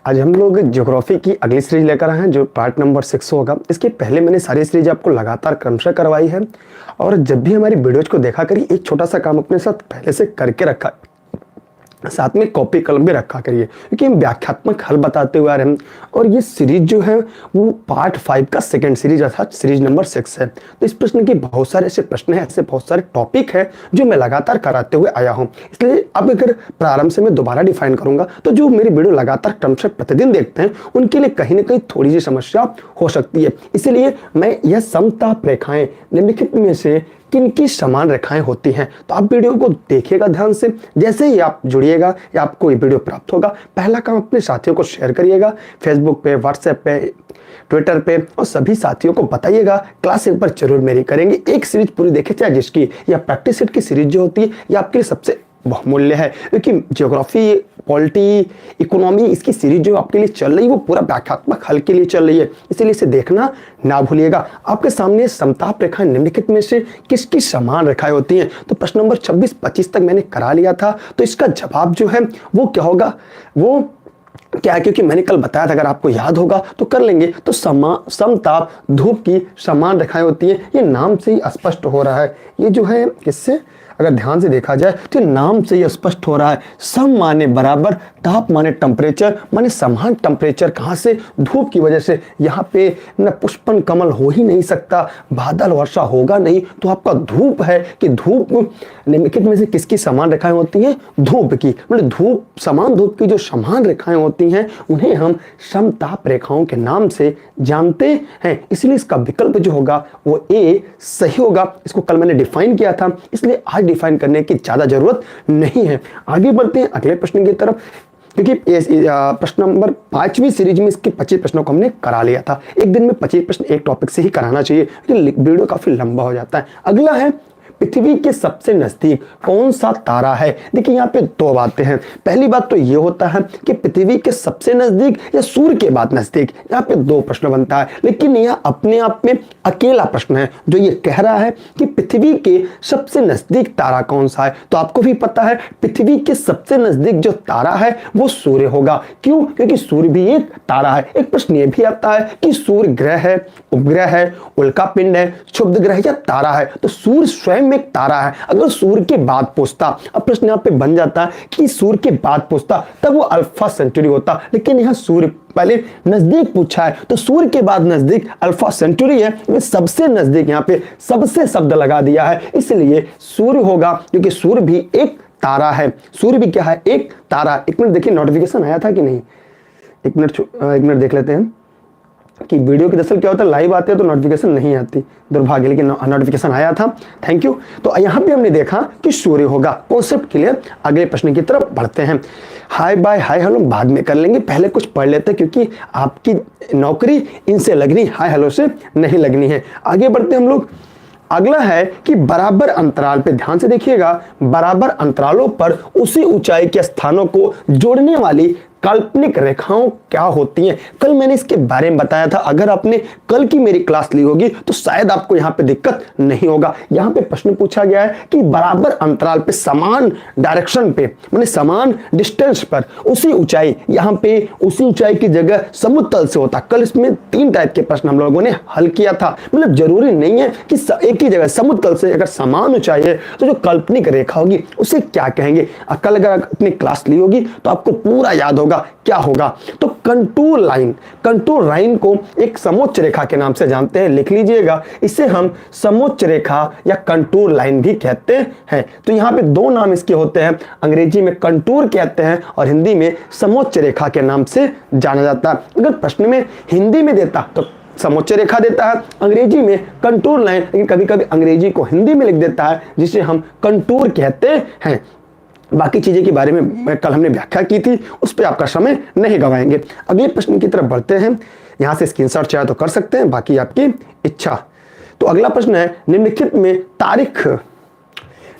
आज हम लोग ज्योग्राफी की अगली सीरीज लेकर आए हैं जो पार्ट नंबर 6 होगा। इसके पहले मैंने सारी सीरीज आपको लगातार क्रमशः करवाई है और जब भी हमारी वीडियोज को देखा करिए एक छोटा सा काम अपने साथ पहले से करके रखा, साथ में कॉपी कलम भी रखा करिए क्योंकि हम व्याख्यात्मक हल बताते हुए आ रहे हैं और ये सीरीज जो है वो पार्ट 5 का सेकंड सीरीज अर्थात सीरीज नंबर 6 है। तो इस प्रश्न के बहुत सारे ऐसे प्रश्न हैं, ऐसे बहुत सारे टॉपिक हैं जो मैं लगातार कराते हुए आया हूं। इसलिए अब अगर प्रारंभ से मैं दोबारा डिफाइन करूंगा तो जो मेरी वीडियो लगातार क्रमशः प्रतिदिन देखते हैं उनके लिए कहीं ना कहीं थोड़ी सी समस्या हो सकती है। इसीलिए मैं यह समताप रेखाएं निम्नलिखित में से किनकी समान रेखाएं होती हैं, तो आप वीडियो को देखिएगा ध्यान से। जैसे ही आप जुड़िएगा या आपको ये वीडियो प्राप्त होगा, पहला काम अपने साथियों को शेयर करिएगा, फेसबुक पे, व्हाट्सएप पे, ट्विटर पे, और सभी साथियों को बताइएगा। क्लास एक पर जरूर मेरी करेंगे, एक सीरीज पूरी देखे चाहे जिसकी, या प्रैक्टिस सेट की सीरीज जो होती है ये आपके लिए सबसे बहुमूल्य है क्योंकि ज्योग्राफी, पॉलिटी, इकोनॉमी इसकी सीरीज जो आपके लिए चल रही है वो पूरा व्याख्यात्मक हल के लिए चल रही है, इसलिए इसे देखना ना भूलिएगा। आपके सामने समताप रेखाएं निम्नलिखित में से किसकी समान रेखाएं होती हैं, तो प्रश्न नंबर 26-25 तक मैंने करा लिया था। तो इसका जवाब जो है वो क्या होगा, वो क्या है, क्योंकि मैंने कल बताया था, अगर आपको याद होगा तो कर लेंगे। तो समताप धूप की समान रेखाएं होती हैं, ये नाम से ही स्पष्ट हो रहा है। ये जो है किससे अगर ध्यान से देखा जाए तो नाम से ही स्पष्ट हो रहा है। सम माने बराबर, ताप माने टेम्परेचर, माने समान टेम्परेचर। कहां से? धूप की वजह से। यहाँ पे न पुष्पन कमल हो ही नहीं सकता, बादल वर्षा होगा नहीं, तो आपका धूप है कि धूप निम्नलिखित में से किसकी समान रेखाएं होती हैं? धूप की। मतलब धूप, समान धूप की जो समान रेखाएं होती हैं उन्हें हम समताप रेखाओं के नाम से जानते हैं। इसलिए इसका विकल्प जो होगा वो ए सही होगा। इसको कल मैंने डिफाइन किया था, इसलिए आज डिफाइन करने की ज्यादा जरूरत नहीं है। आगे बढ़ते हैं अगले प्रश्न की तरफ, क्योंकि प्रश्न नंबर 5वीं सीरीज में इसके 25 प्रश्नों को हमने करा लिया था। एक दिन में 25 प्रश्न एक टॉपिक से ही कराना चाहिए क्योंकि वीडियो काफी लंबा हो जाता है। अगला है पृथ्वी के सबसे नजदीक कौन सा तारा है। देखिए यहाँ पे दो बातें हैं। पहली बात तो ये होता है कि पृथ्वी के सबसे नजदीक या सूर्य के बाद नजदीक, यहाँ पे दो प्रश्न बनता है, लेकिन यह अपने आप में अकेला प्रश्न है जो ये कह रहा है कि पृथ्वी के सबसे नजदीक तारा कौन सा है। तो आपको भी पता है पृथ्वी के सबसे नजदीक जो तारा है वो सूर्य होगा। क्यों? क्योंकि सूर्य भी एक तारा है। एक प्रश्न ये भी आता है कि सूर्य ग्रह है, उपग्रह है, उल्का पिंड है, क्षुब्ध ग्रह या तारा है। तो सूर्य स्वयं एक तारा है। अगर सूर्य के बाद पूछता, अब प्रश्न यहाँ पे बन जाता है कि सूर्य के बाद पूछता तब वो अल्फा सेंचुरी होता, लेकिन यहाँ सूर्य पहले नजदीक पूछा है तो सूर्य के बाद नजदीक अल्फा सेंचुरी है। सबसे नजदीक यहाँ पे सबसे शब्द लगा दिया है, इसलिए सूर्य होगा क्योंकि सूर्य भी एक तारा है। सूर्य भी क्या है? एक तारा। एक मिनट देखिए नोटिफिकेशन आया था कि नहीं, एक मिनट देख लेते हैं कि वीडियो की दरअसल क्या होता है, लाइव आते हैं तो नोटिफिकेशन नहीं आती, दुर्भाग्य, लेकिन नोटिफिकेशन आया था, थैंक यू। तो यहाँ पे हमने देखा कि सूर्य होगा। Concept clear. अगले प्रश्न की तरफ बढ़ते हैं। हाय बाय हाय हेलो बाद में कर लेंगे, पहले कुछ पढ़ लेते हैं क्योंकि आपकी नौकरी इनसे लगनी, हाय हेलो से नहीं लगनी है। आगे बढ़ते हैं हम लोग। अगला है कि बराबर अंतराल पे ध्यान से देखिएगा, बराबर अंतरालों पर उसी ऊंचाई के स्थानों को जोड़ने वाली काल्पनिक रेखाओं क्या होती हैं। कल मैंने इसके बारे में बताया था, अगर आपने कल की मेरी क्लास ली होगी तो शायद आपको यहाँ पे दिक्कत नहीं होगा। यहाँ पे प्रश्न पूछा गया है कि बराबर अंतराल पे, समान डायरेक्शन पे, माने समान डिस्टेंस पर उसी ऊंचाई, यहाँ पे उसी ऊंचाई की जगह समुद्र तल से होता। कल इसमें 3 टाइप के प्रश्न हम लोगों ने हल किया था। मतलब जरूरी नहीं है कि एक ही जगह समुद्र तल से अगर समान ऊंचाई है तो जो काल्पनिक रेखा होगी उसे क्या कहेंगे। कल अगर अपनी क्लास ली होगी तो आपको पूरा याद होगा क्या होगा। तो कंटूर लाइन, कंटूर लाइन को एक समोच्च रेखा के नाम से जानते हैं, लिख लीजिएगा। इसे हम समोच्च रेखा या कंटूर लाइन भी कहते हैं। तो यहाँ पे दो नाम इसके होते हैं, अंग्रेजी में कंटूर कहते हैं और हिंदी में समोच्च रेखा के नाम से जाना जाता है। अगर प्रश्न में हिंदी में देता तो समोच्च रेखा देता है, अंग्रेजी में कंटूर लाइन, लेकिन कभी कभी अंग्रेजी को हिंदी में लिख देता है जिसे हम कंटूर कहते हैं। बाकी चीजें के बारे में कल हमने व्याख्या की थी, उस पर आपका समय नहीं गवाएंगे। अगले प्रश्न की तरफ बढ़ते हैं। यहां से स्क्रीनशॉट चाहे तो कर सकते हैं, बाकी आपकी इच्छा। तो अगला प्रश्न है निम्नलिखित में तारीख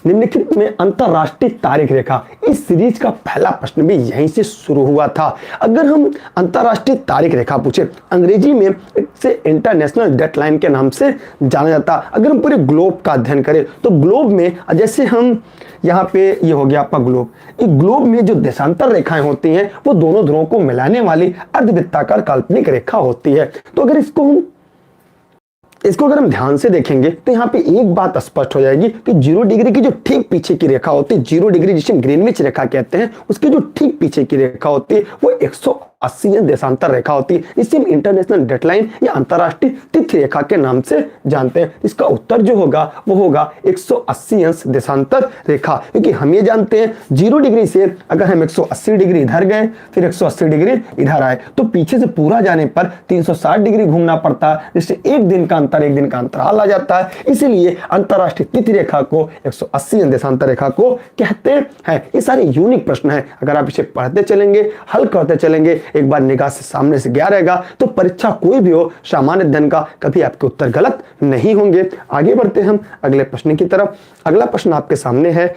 निम्नलिखित में अंतरराष्ट्रीय तारीख रेखा, इस सीरीज का पहला प्रश्न भी यहीं से शुरू हुआ था। अगर हम अंतरराष्ट्रीय तारीख रेखा पूछे, अंग्रेजी में इसे इंटरनेशनल डेटलाइन के नाम से जाना जाता। अगर हम पूरे ग्लोब का अध्ययन करें तो ग्लोब में जैसे हम यहाँ पे ये हो गया आपका ग्लोब, इस ग्लोब में जो देशांतर रेखाएं होती हैं वो दोनों ध्रुवों को मिलाने वाली अर्धवृत्ताकार काल्पनिक रेखा होती है। तो अगर इसको अगर हम ध्यान से देखेंगे तो यहाँ पे एक बात स्पष्ट हो जाएगी कि 0 डिग्री की जो ठीक पीछे की रेखा होती है, 0 डिग्री जिसे हम ग्रीनविच रेखा कहते हैं, उसकी जो ठीक पीछे की रेखा होती है वो 180 देशांतर रेखा होती है। इसे हम इंटरनेशनल डेडलाइन या अंतरराष्ट्रीय तिथि रेखा के नाम से जानते हैं। इसका उत्तर जो होगा वो होगा 180 देशांतर रेखा, क्योंकि हम ये जानते हैं 0 डिग्री से अगर हम 180 डिग्री इधर गए फिर 180 डिग्री इधर आए तो पीछे से पूरा जाने पर 360 डिग्री घूमना पड़ता है, जिससे एक दिन का अंतराल आ जाता है। इसीलिए अंतरराष्ट्रीय तिथि रेखा को 180 देशांतर रेखा को कहते हैं। ये सारे यूनिक प्रश्न है, अगर आप इसे पढ़ते चलेंगे, हल करते चलेंगे, एक बार निगाह से सामने से गया रहेगा तो परीक्षा कोई भी हो, सामान्य अध्ययन का कभी आपके उत्तर गलत नहीं होंगे। आगे बढ़ते हम अगले प्रश्न की तरफ। अगला प्रश्न आपके सामने है,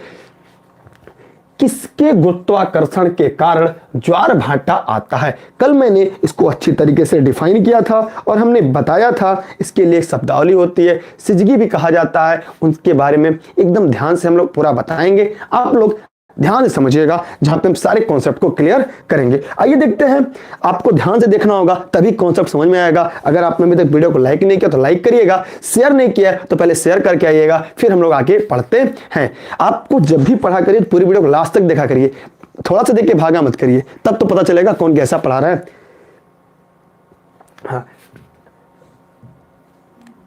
किसके गुरुत्वाकर्षण के कारण ज्वार भाटा आता है? कल मैंने इसको अच्छी तरीके से डिफाइन किया था और हमने बताया था इसके लिए एक शब्दावली होती है, सिजगी भी कहा जाता है, उनके बारे में एकदम ध्यान से हम लोग पूरा बताएंगे। आप लोग ध्यान से समझिएगा, जहां पे हम सारे कॉन्सेप्ट को क्लियर करेंगे। आइए देखते हैं, आपको ध्यान से देखना होगा तभी कॉन्सेप्ट समझ में आएगा। अगर आपने अभी तक वीडियो को लाइक नहीं किया तो लाइक करिएगा, शेयर नहीं किया तो पहले शेयर करके आइएगा, फिर हम लोग आगे पढ़ते हैं। आपको जब भी पढ़ा करिए पूरी वीडियो को लास्ट तक देखा करिए, थोड़ा सा देख के भागा मत करिए, तब तो पता चलेगा कौन कैसा पढ़ा रहा है। हाँ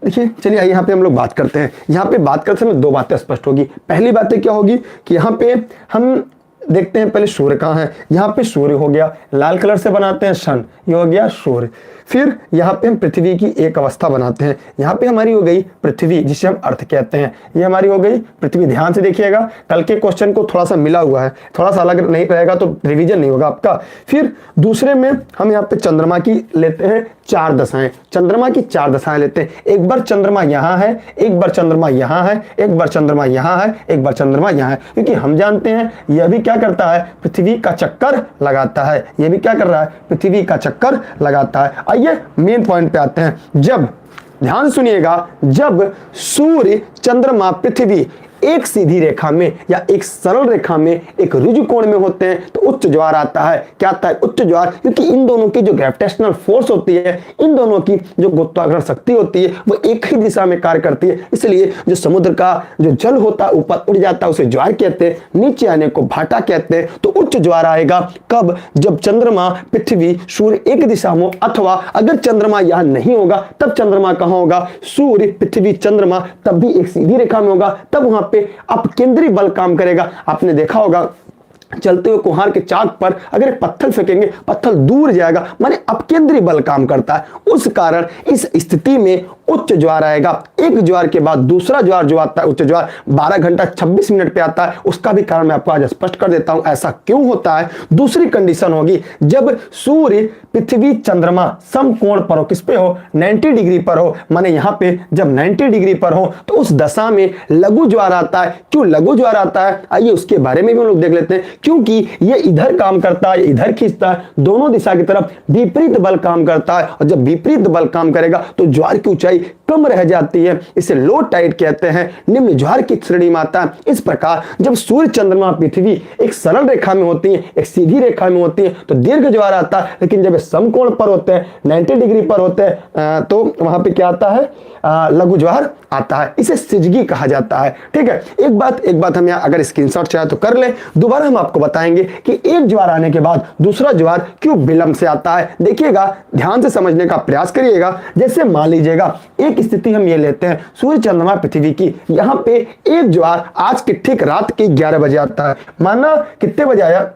देखिए, चलिए यहाँ पे हम लोग बात करते हैं। यहाँ पे बात करते समय दो बातें स्पष्ट होगी। पहली बात क्या होगी कि यहाँ पे हम देखते हैं पहले सूर्य कहाँ है। यहाँ पे सूर्य हो गया, लाल कलर से बनाते हैं सन, ये हो गया सूर्य। फिर यहाँ पे हम पृथ्वी की एक अवस्था बनाते हैं, यहाँ पे हमारी हो गई पृथ्वी जिसे हम अर्थ कहते हैं, ये हमारी हो गई पृथ्वी। ध्यान से देखिएगा, कल के क्वेश्चन को थोड़ा सा मिला हुआ है, थोड़ा सा अलग नहीं रहेगा तो रिवीजन नहीं होगा आपका। फिर दूसरे में हम यहाँ पे चंद्रमा की लेते हैं 4 दशाएं, चंद्रमा की 4 दशाएं लेते हैं। एक बार चंद्रमा यहाँ है, एक बार चंद्रमा यहाँ है, एक बार चंद्रमा यहाँ है, एक बार चंद्रमा यहाँ है, क्योंकि हम जानते हैं यह भी क्या करता है, पृथ्वी का चक्कर लगाता है। यह भी क्या कर रहा है, पृथ्वी का चक्कर लगाता है। आइए मेन पॉइंट पे आते हैं। जब ध्यान सुनिएगा, जब सूर्य, चंद्रमा, पृथ्वी एक सीधी रेखा में या एक सरल रेखा में एक ऋजु कोण में होते हैं तो उच्च ज्वार आता है। क्या आता है, उच्च ज्वार, क्योंकि इन दोनों की जो ग्रेविटेशनल फोर्स होती है, इन दोनों की जो गुरुत्वाकर्षण शक्ति होती है वो एक ही दिशा में कार्य करती है। इसलिए जो समुद्र का जो जल होता है ऊपर उड़ जाता है उसे ज्वार कहते हैं, नीचे आने को भाटा कहते हैं। तो उच्च ज्वार आएगा कब, जब चंद्रमा, पृथ्वी, सूर्य एक दिशा में, अथवा अगर चंद्रमा यहां नहीं होगा तब चंद्रमा कहां होगा, सूर्य, पृथ्वी, चंद्रमा तब भी एक सीधी रेखा में होगा, तब वहां पे अपकेंद्री बल काम करेगा। आपने देखा होगा चलते हुए कुहार के चाक पर अगर एक पत्थर फेंकेंगे, पत्थर दूर जाएगा, माने अपकेंद्री बल काम करता है। उस कारण इस स्थिति में उच्च ज्वार आएगा। एक ज्वार के बाद दूसरा ज्वार जो आता है, उच्च ज्वार 12 घंटा 26 मिनट पे आता है। उसका भी कारण मैं आपको आज स्पष्ट कर देता हूं, ऐसा क्यों होता है। दूसरी कंडीशन होगी जब सूर्य, पृथ्वी, चंद्रमा समकोण पर हो, किस पे हो, 90 डिग्री पर हो, माने यहां पे जब 90 डिग्री पर हो तो उस दशा में लघु ज्वार आता है। क्यों लघु ज्वार आता है, आइए उसके बारे में भी हम लोग देख लेते हैं। क्योंकि ये इधर काम करता है, इधर खींचता है, दोनों दिशा की तरफ विपरीत बल काम करता है, और जब विपरीत बल काम करेगा तो ज्वार की ऊंचाई कम रह जाती है। इसे लो टाइड कहते हैं, निम्न ज्वार की श्रेणी में आता है। इस प्रकार जब सूर्य, चंद्रमा, पृथ्वी एक सरल रेखा में होती है, एक सीधी रेखा में होती है तो दीर्घ ज्वार आता है, लेकिन जब समकोण पर होते हैं, 90 डिग्री पर होते हैं तो वहां पे क्या आता है, लघु ज्वार आता है। इसे सिजगी कहा जाता है। ठीक है, एक बात हम यहाँ अगर स्क्रीनशॉट चाहे तो कर ले, दोबारा हम आपको बताएंगे कि एक ज्वार आने के बाद दूसरा ज्वार क्यों विलंब से आता है। देखिएगा, ध्यान से समझने का प्रयास करिएगा। जैसे मान लीजिएगा एक स्थिति हम ये लेते हैं, सूर्य, चंद्रमा, पृथ्वी की, यहाँ पे एक ज्वार आज के ठीक रात के 11 बजे आता है। माना कितने बजे आया,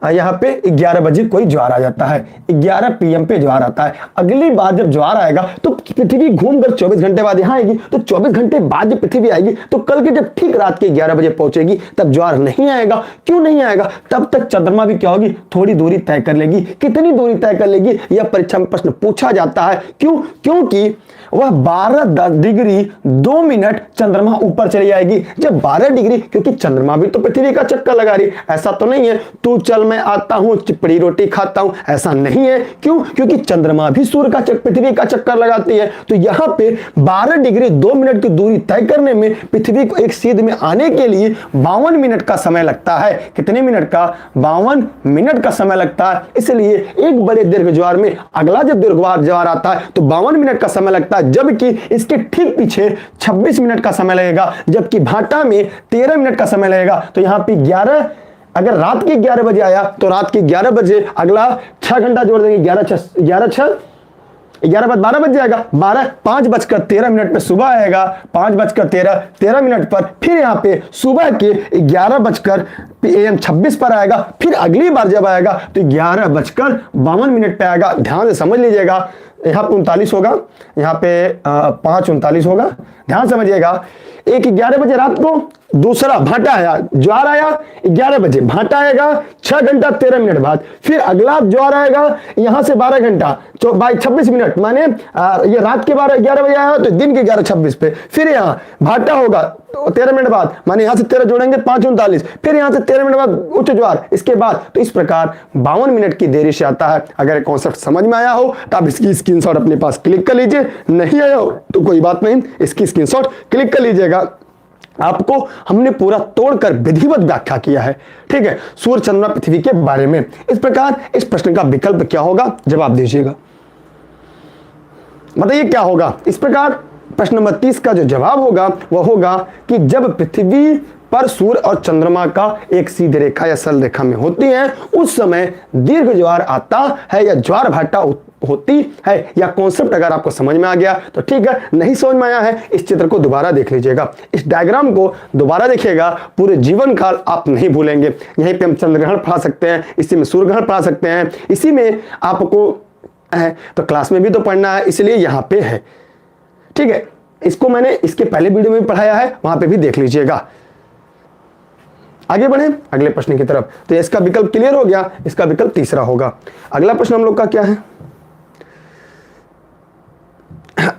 यहाँ पे 11 बजे कोई ज्वार आ जाता है, 11 PM पे ज्वार आता है। अगली बार जब ज्वार आएगा तो पृथ्वी घूमकर 24 घंटे बाद यहाँ आएगी, तो 24 घंटे बाद जब पृथ्वी आएगी तो कल के जब ठीक रात के 11 बजे पहुंचेगी तब ज्वार नहीं आएगा। क्यों नहीं आएगा? तब तक चंद्रमा भी क्या होगी, थोड़ी दूरी तय कर लेगी। कितनी दूरी तय कर लेगी, यह परीक्षा में प्रश्न पूछा जाता है। क्यों? क्योंकि वह 12 डिग्री 2 मिनट चंद्रमा ऊपर चली जाएगी। जब 12 डिग्री, क्योंकि चंद्रमा भी तो पृथ्वी का चक्कर लगा रही, ऐसा तो नहीं है तू चल मैं आता हूं चिपड़ी रोटी खाता हूं, ऐसा नहीं है। क्यों? क्योंकि चंद्रमा भी सूर्य का पृथ्वी का चक्कर लगाती है। तो यहां पे 12 डिग्री 2 मिनट की दूरी तय करने में पृथ्वी को एक सीध में आने के लिए 52 मिनट का समय लगता है। कितने मिनट का? 52 मिनट का समय लगता है। इसलिए एक बड़े दीर्घ ज्वार में अगला जब दीर्घ ज्वार आता है तो 52 मिनट का समय लगता है, जबकि इसके ठीक पीछे 26 मिनट का समय लगेगा, जबकि भाटा में 13 मिनट का समय लगेगा। तो यहां पे 11, अगर रात के 11 बजे आया तो रात के 11 बजे अगला 6 घंटा जोड़ देंगे, 11 बाद 12 बज जाएगा, 5 बजकर 13 मिनट पे सुबह आएगा, 5 बजकर 13 मिनट पर फिर यहाँ पे सुबह के 11 बजकर AM 26 पर आएगा। फिर अगली बार जब आएगा तो 11 बजकर 52 मिनट पे आएगा। ध्यान से समझ लीजिएगा, यहाँ पे 39 होगा, यहाँ पे 5:39 होगा। ध्यान समझिएगा, एक 11 बजे रात को दूसरा भाटा आया, ज्वार आया 11 बजे, भाटा आएगा 6 घंटा 13 मिनट बाद, फिर अगला ज्वार आएगा यहां से 12 घंटा 26 मिनट, माने ये रात के 11 बजे आया तो दिन के 11:26 पे, फिर यहाँ भाटा होगा 13 मिनट बाद, माने यहां से 13 जोड़ेंगे 5:39, फिर यहां से 13 मिनट बाद उच्च ज्वार, इसके बाद। तो इस प्रकार 52 मिनट की देरी से आता है। अगर कॉन्सेप्ट समझ में आया हो तो आप इसकी स्क्रीनशॉट अपने पास क्लिक कर लीजिए, नहीं आया हो तो कोई बात नहीं, इसकी स्क्रीनशॉट क्लिक कर लीजिएगा। आपको हमने पूरा तोड़कर विधिवत व्याख्या किया है, ठीक है, सूर्य चंद्रमा पृथ्वी के बारे में। इस प्रकार इस प्रश्न का विकल्प क्या होगा, जवाब दीजिएगा, बताइए क्या होगा। इस प्रकार प्रश्न नंबर 30 का जो जवाब होगा वह होगा कि जब पृथ्वी पर सूर्य और चंद्रमा का एक सीधी रेखा या सरल रेखा में होती है उस समय दीर्घ ज्वार आता है या ज्वार भाटा होती है। या कॉन्सेप्ट अगर आपको समझ में आ गया तो ठीक है, नहीं समझ में आया है इस चित्र को दोबारा देख लीजिएगा, इस डायग्राम को दोबारा देखिएगा, पूरे जीवन काल आप नहीं भूलेंगे। यहीं पे हम चंद्र ग्रहण पढ़ा सकते हैं, इसी में सूर्य ग्रहण पढ़ा सकते हैं, इसी में आपको है तो क्लास में भी तो पढ़ना है, इसलिए यहां पे है, ठीक है। इसको मैंने इसके पहले वीडियो में भी पढ़ाया है, वहां पे भी देख लीजिएगा। आगे बढ़े अगले प्रश्न की तरफ। तो इसका विकल्प क्लियर हो गया, इसका विकल्प तीसरा होगा। अगला प्रश्न हम लोग का क्या है,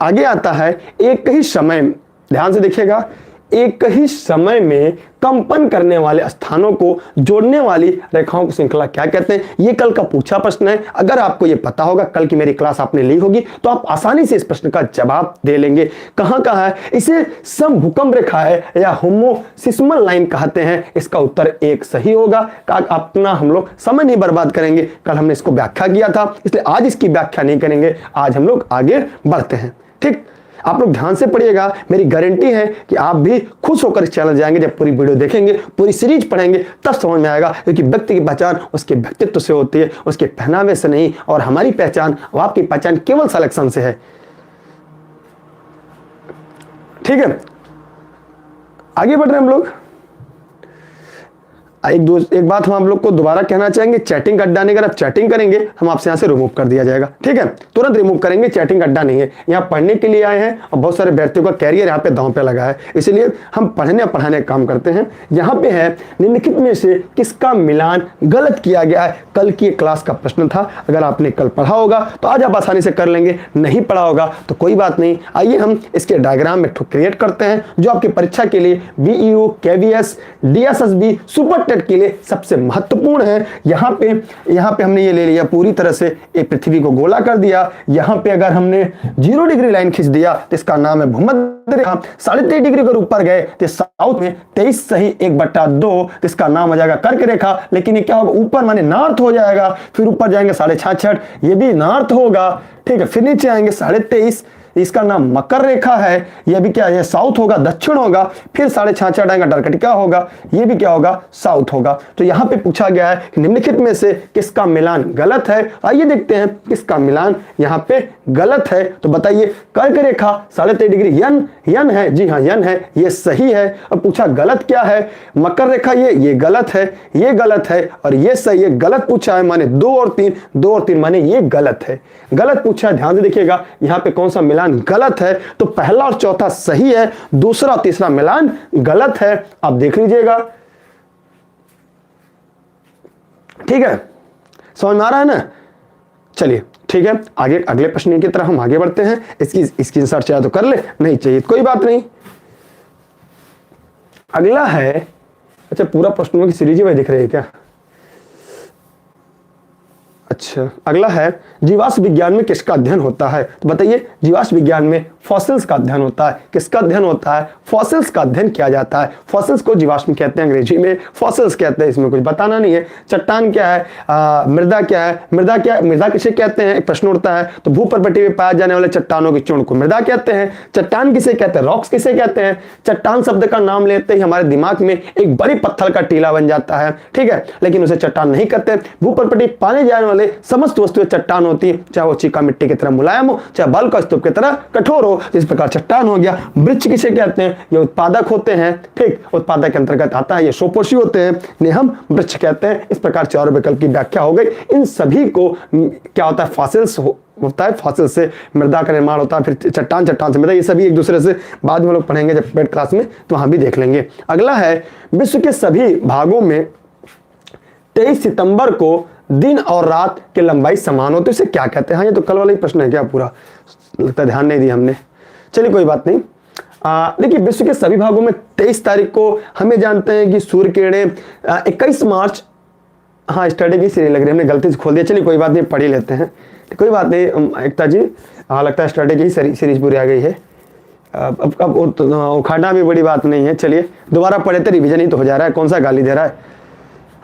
आगे आता है एक ही समय, ध्यान से देखिएगा, एक ही समय में कंपन करने वाले स्थानों को जोड़ने वाली रेखाओं की श्रृंखला क्या कहते हैं। यह कल का पूछा प्रश्न है। अगर आपको यह पता होगा, कल की मेरी क्लास आपने ली होगी, तो आप आसानी से इस प्रश्न का जवाब दे लेंगे। कहां का है, इसे समभूकंप रेखा है या होमोसिस्मल लाइन कहते हैं। इसका उत्तर एक सही होगा। अपना हम लोग समय नहीं बर्बाद करेंगे, कल हमने इसको व्याख्या किया था, इसलिए आज इसकी व्याख्या नहीं करेंगे, आज हम लोग आगे बढ़ते हैं। ठीक, आप लोग ध्यान से पढ़िएगा, मेरी गारंटी है कि आप भी खुश होकर इस चैनल जाएंगे। जब पूरी वीडियो देखेंगे, पूरी सीरीज पढ़ेंगे, तब समझ में आएगा, क्योंकि व्यक्ति की पहचान उसके व्यक्तित्व से होती है, उसके पहनावे से नहीं। और हमारी पहचान और आपकी पहचान केवल सिलेक्शन से है, ठीक है। आगे बढ़ रहे हैं हम लोग। एक बात हम आप लोग को दोबारा कहना चाहेंगे, चैटिंग अड्डा नहीं, अगर आप चैटिंग करेंगे हम आपसे यहां से रिमूव कर दिया जाएगा, ठीक है, तुरंत रिमूव करेंगे। चैटिंग अड्डा नहीं है, यहाँ पढ़ने के लिए आए हैं और बहुत सारे व्यक्तियों का कैरियर यहाँ पे दांव पे लगा है, इसलिए हम पढ़ने और पढ़ाने का काम करते हैं। यहाँ पे है निम्नलिखित में से किसका मिलान गलत किया गया है। कल की क्लास का प्रश्न था, अगर आपने कल पढ़ा होगा तो आज आप आसानी से कर लेंगे, नहीं पढ़ा होगा तो कोई बात नहीं। आइए हम इसके डायग्राम में क्रिएट करते हैं, जो आपकी परीक्षा के लिए BEO, KVS, DSSB, super TET के लिए सबसे महत्वपूर्ण है। यहाँ पे हमने ये ले लिया, पूरी तरह से एक पृथ्वी को गोला कर दिया। यहाँ पे अगर हमने 0 डिग्री लाइन खींच दिया तो इसका नाम है भूमध्य रेखा। 23.5 डिग्री अगर ऊपर गए तो साउथ में 23 सही 1/2, तो इसका नाम हो जाएगा कर्क रेखा। लेकिन ये क्या होगा, ऊपर माने नॉर्थ हो जाएगा, फिर ऊपर जाएंगे 66.5, ये भी नॉर्थ होगा, ठीक है। फिर नीचे आएंगे 23.5, इसका नाम मकर रेखा है। यह भी क्या है, साउथ होगा, दक्षिण होगा। फिर 6.5 हटाएंगे अंटार्कटिका होगा, ये भी क्या होगा, साउथ होगा। तो यहां पे पूछा गया है कि निम्नलिखित में से किसका मिलान गलत है। आइए देखते हैं किसका मिलान यहां पे गलत है। तो बताइए, कर्क रेखा 23.5 डिग्री यन है, जी हाँ यन है, ये सही है। अब पूछा गलत क्या है, मकर रेखा ये गलत है, ये गलत है और ये सही है। गलत पूछा है माने 2 और 3 माने ये गलत है। गलत पूछा है, ध्यान से देखिएगा यहां पे कौन सा मिलान गलत है। तो पहला और चौथा सही है, दूसरा और तीसरा मिलान गलत है। आप देख लीजिएगा, ठीक है, समझ में आ रहा है ना। चलिए ठीक है, आगे अगले प्रश्न की तरफ हम आगे बढ़ते हैं। इसकी स्क्रीनशॉट चाहे तो कर ले, नहीं चाहिए कोई बात नहीं। अगला है, अच्छा पूरा प्रश्नों की सीरीज में दिख रही है क्या? अच्छा, अगला है जीवाश्म विज्ञान में किसका अध्ययन होता है। तो बताइए, जीवाश्म विज्ञान में फॉसिल्स का अध्ययन होता है। किसका अध्ययन होता है? फॉसिल्स का अध्ययन किया जाता है। फॉसिल्स को जीवाश्म कहते हैं, अंग्रेजी में फॉसिल्स कहते हैं, इसमें कुछ बताना नहीं है। चट्टान क्या है, मृदा क्या है, मृदा किसे कहते हैं, एक प्रश्न उठता है। तो भूपर्वतीय में पाए जाने वाले चट्टानों की चूर्ण को मृदा कहते हैं। चट्टान किसे कहते हैं, रॉक्स किसे कहते हैं। चट्टान शब्द का नाम लेते ही हमारे दिमाग में एक बड़ी पत्थर का टीला बन जाता है, ठीक है, लेकिन उसे चट्टान नहीं कहते। भूपर्वतीय पाने जाने वाले समस्त वस्तुएं चट्टान होती है, चाहे वो चीका मिट्टी की तरह मुलायम हो, चाहे बाल का स्तूप की तरह कठोर हो। इस प्रकार चट्टान हो गया। वृक्ष किसे कहते हैं, ये उत्पादक होते हैं, ठीक, उत्पादक के अंतर्गत आता है। ये शोपोषी होते हैं, इन्हें हम वृक्ष कहते हैं। इस प्रकार चारों विकल्प की व्याख्या हो गई। इन सभी को क्या होता है, फॉसिल्स होता है। फॉसिल से मृदा का निर्माण होता है, फिर चट्टान से मृदा, ये सभी एक दूसरे से बाद में लोग पढ़ेंगे जब पेड क्लास में, तो वहां भी देख लेंगे। अगला है, विश्व के सभी भागों में 23 सितंबर को दिन और रात की लंबाई समान होती है, इसे क्या कहते हैं। हाँ, ये तो कल वाला ही प्रश्न है क्या, पूरा लगता है ध्यान नहीं दिया हमने। चलिए कोई बात नहीं। देखिए, विश्व के सभी भागों में 23 तारीख को हमें जानते हैं कि सूर्य किरणें 21 मार्च, हाँ स्ट्रेटेजी सीरीज लग रही है, हमने गलती से खोल दिया। चलिए कोई बात नहीं, पढ़ ही लेते हैं, कोई बात नहीं। एकता जी, हाँ लगता है स्ट्रेटेजी सीरीज पूरी आ गई है। अब उखाड़ना भी बड़ी बात नहीं है। चलिए दोबारा पढ़े तो रिवीजन ही तो हो जा रहा है, कौन सा गाली दे रहा है,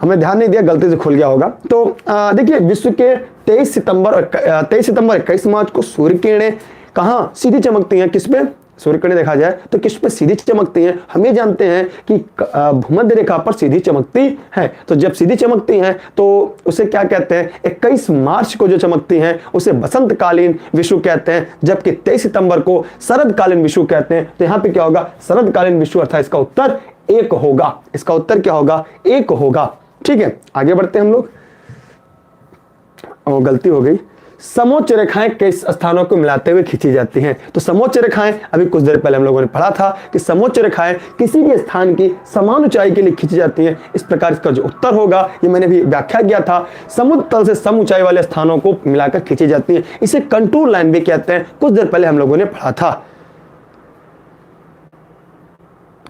हमें ध्यान नहीं दिया, गलती से खुल गया होगा। तो देखिए, विश्व के 23 सितंबर 21 मार्च को सूर्य किरणें कहाँ सीधी चमकती हैं, किस पे, सूर्य किरणें देखा जाए तो किस पे सीधी चमकती हैं। हम ये जानते हैं कि भूमध्य रेखा पर सीधी चमकती है। तो जब सीधी चमकती हैं तो उसे क्या कहते हैं, 21 मार्च को जो चमकती हैं उसे बसंतकालीन विषुव कहते हैं, जबकि 23 सितंबर को शरदकालीन विषुव कहते हैं। तो यहाँ पे क्या होगा, शरदकालीन विषुव, अर्थात इसका उत्तर 1 होगा। इसका उत्तर क्या होगा, 1 होगा। ठीक है, आगे बढ़ते हैं हम लोग। गलती हो गई। समोच्च रेखाएं किस स्थानों को मिलाते हुए खींची जाती हैं। तो समोच्च रेखाएं, अभी कुछ देर पहले हम लोगों ने पढ़ा था कि समोच्च रेखाएं किसी भी स्थान की समान ऊंचाई के लिए खींची जाती हैं। इस प्रकार इसका जो उत्तर होगा, ये मैंने भी व्याख्या किया था, समुद्र तल से सम ऊंचाई वाले स्थानों को मिलाकर खींची जाती हैं। इसे कंटूर लाइन भी कहते हैं, कुछ देर पहले हम लोगों ने पढ़ा था।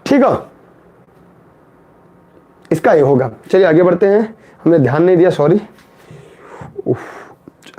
ठीक है, इसका ये होगा। चलिए आगे बढ़ते हैं, हमने ध्यान नहीं दिया, सॉरी।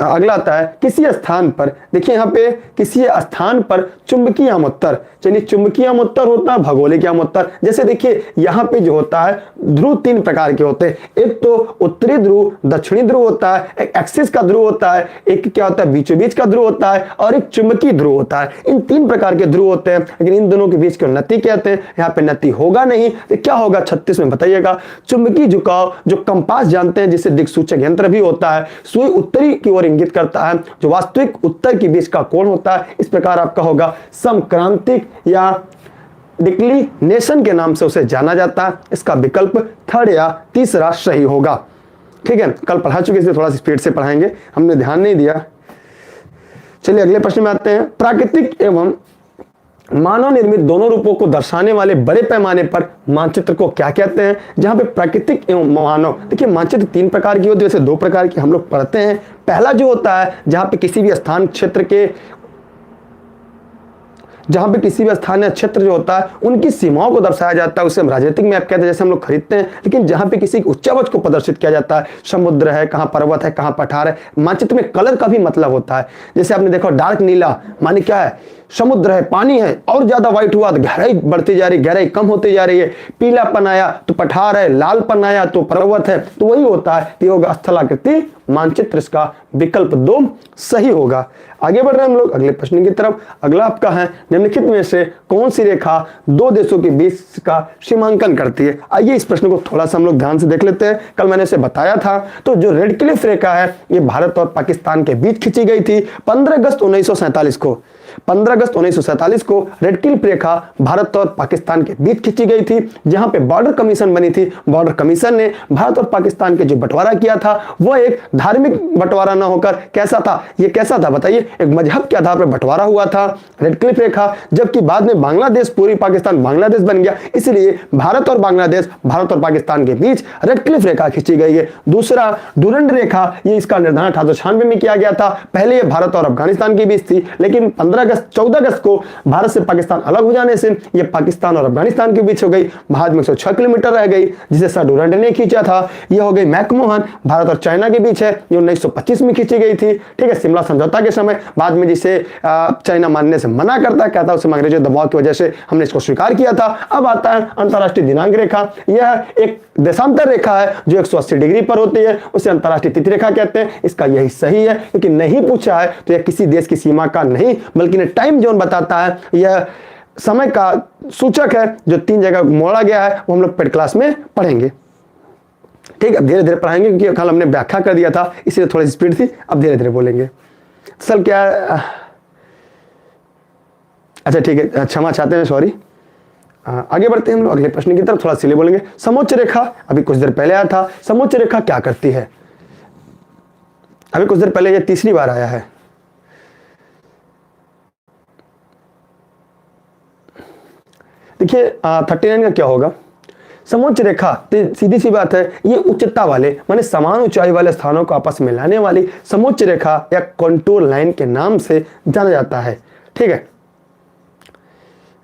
अगला आता है, किसी स्थान पर, देखिए यहाँ पे किसी स्थान पर चुंबकीय आमोत्तर। चलिए, चुंबकीय आमोत्तर होता है, भौगोलिक आमोत्तर। जैसे देखिए यहाँ पे जो होता है, ध्रुव 3 प्रकार के होते हैं। एक तो उत्तरी ध्रुव, दक्षिणी ध्रुव होता है, एक एक्सिस का ध्रुव होता है, एक क्या होता है, बीचों बीच का ध्रुव होता है, और एक चुंबकीय ध्रुव होता है। इन 3 प्रकार के ध्रुव होते हैं, लेकिन इन दोनों के बीच को नति कहते हैं। यहाँ पे नति होगा नहीं, तो क्या होगा, 36 में बताइएगा। चुंबकीय झुकाव, जो कंपास जानते हैं, जिसे दिक्सूचक यंत्र भी होता है, सुई उत्तरी की ओर इंगित करता है, जो वास्तविक उत्तर के बीच का कोण होता है। इस प्रकार आपका होगा समक्रांतिक या डिक्लिनेशन के नाम से उसे जाना जाता है। इसका विकल्प 3rd या तीसरा सही होगा। ठीक है, कल पढ़ा चुके, इसलिए थोड़ा सा स्पीड से पढ़ाएंगे, हमने ध्यान नहीं दिया। चलिए अगले प्रश्न में आते हैं। प्राकृतिक एवं मानव निर्मित दोनों रूपों को दर्शाने वाले बड़े पैमाने पर मानचित्र को क्या कहते हैं। जहां पे प्राकृतिक एवं मानव, देखिए मानचित्र 3 प्रकार की होती है, वैसे 2 प्रकार की हम लोग पढ़ते हैं। पहला जो होता है, जहां पे किसी भी स्थान क्षेत्र के, जहां पे किसी भी स्थानीय क्षेत्र जो होता है उनकी सीमाओं को दर्शाया जाता है, उसे हम राजनीतिक मैप कहते हैं, जैसे हम लोग खरीदते हैं। लेकिन जहां पे किसी उच्चावच को प्रदर्शित किया जाता है, समुद्र है, कहाँ पर्वत है, कहाँ पठार है। मानचित्र में कलर का भी मतलब होता है। जैसे आपने देखो डार्क नीला माने क्या है, समुद्र है, पानी है, और ज्यादा व्हाइट हुआ तो गहराई बढ़ती जा रही, गहराई कम होती जा रही है, पीलापन आया तो पठार है, लालपन आया तो पर्वत है, तो वही होता है, तो होगा स्थलाकृति मानचित्र। इसका विकल्प 2 सही होगा। आगे बढ़ रहे हैं हम लोग अगले प्रश्न की तरफ। अगला आपका है, निम्नलिखित में से कौन सी रेखा दो देशों के बीच का सीमांकन करती है। आइए इस प्रश्न को थोड़ा सा हम लोग ध्यान से देख लेते हैं। कल मैंने इसे बताया था, तो जो रेड क्लिफ रेखा है ये भारत और पाकिस्तान के बीच खींची गई थी 15 अगस्त 1947 को। 15 अगस्त 1947 को रेड क्लिफ रेखा भारत और पाकिस्तान के बीच खींची गई थी, जहां पे बॉर्डर कमीशन बनी थी। बॉर्डर कमीशन ने भारत और पाकिस्तान के जो बंटवारा किया था वो एक धार्मिक बंटवारा न होकर कैसा था, ये कैसा था बताइए, एक मजहब के आधार पर बंटवारा हुआ था रेड क्लिफ रेखा। जबकि बाद में बांग्लादेश, पूरी पाकिस्तान बांग्लादेश बन गया, इसलिए भारत और बांग्लादेश, भारत और पाकिस्तान के बीच रेड क्लिफ रेखा खींची गई है। दूसरा डुरंड रेखा, ये इसका निर्धारण 1896 में किया गया था। पहले ये भारत और अफगानिस्तान के बीच थी, लेकिन 14 अगस्त को भारत से पाकिस्तान अलग हो जाने से ये पाकिस्तान और अफगानिस्तान के बीच हो गई। बाद में 106 किलोमीटर रह गई, जिसे सर डुरंड ने खींचा था। ये हो गई मैकमोहन, भारत और चाइना के बीच है, ये 1925 में खींची गई थी। ठीक है, शिमला समझौता के समय, बाद में जिसे चाइना मानने से मना करता, कहता है उसे अंग्रेजों दबाव की वजह से हमने इसको स्वीकार किया था। अब आता है अंतरराष्ट्रीय दिनांक रेखा। यह एक देशांतर रेखा है जो 180 डिग्री पर होती है, उसे अंतरराष्ट्रीय तिथि रेखा कहते हैं। इसका यही सही है, क्योंकि नहीं पूछा है तो यह किसी देश की सीमा का नहीं बल्कि टाइम जोन बताता है। यह समय का सूचक है जो 3 जगह मोड़ा गया है, वो हम लोग पेड क्लास में पढ़ेंगे। ठीक है, धीरे धीरे पढ़ाएंगे क्योंकि कल हमने व्याख्या कर दिया था, इसलिए थोड़ी स्पीड थी, अब धीरे धीरे बोलेंगे। असल क्या है, अच्छा ठीक है, क्षमा चाहते हैं, सॉरी। आगे बढ़ते हैं हम लोग अगले प्रश्न की तरफ, थोड़ा सिले बोलेंगे। समोच्च रेखा, अभी कुछ देर पहले आया था, समोच्च रेखा क्या करती है? अभी कुछ देर पहले यह तीसरी बार आया है। देखिए 39 का क्या होगा? समोच्च रेखा, सीधी सी बात है, ये उच्चता वाले माने समान ऊंचाई वाले स्थानों को आपस में लाने वाली समोच्च रेखा या कंटूर लाइन के नाम से जाना जाता है। ठीक है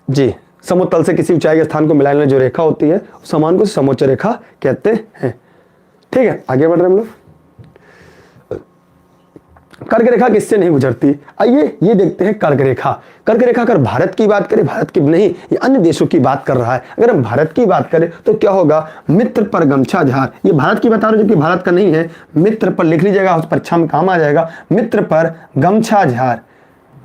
जी, समुद्र तल से किसी ऊंचाई के स्थान को मिलाने वाली जो रेखा होती है समान को समोच्च रेखा कहते हैं। ठीक है, आगे बढ़ रहे हैं हम लोग। कर्क रेखा किससे नहीं गुजरती? आइए ये देखते हैं कर्क रेखा। कर्क रेखा अगर भारत की बात करें, भारत की नहीं, ये अन्य देशों की बात कर रहा है। अगर हम भारत की बात करें तो क्या होगा? मित्र पर गमछा झार, ये भारत की बता रहा हूं, जबकि भारत का नहीं है। मित्र पर लिख लीजिएगा, उस परीक्षा में काम आ जाएगा। मित्र पर गमछा झार,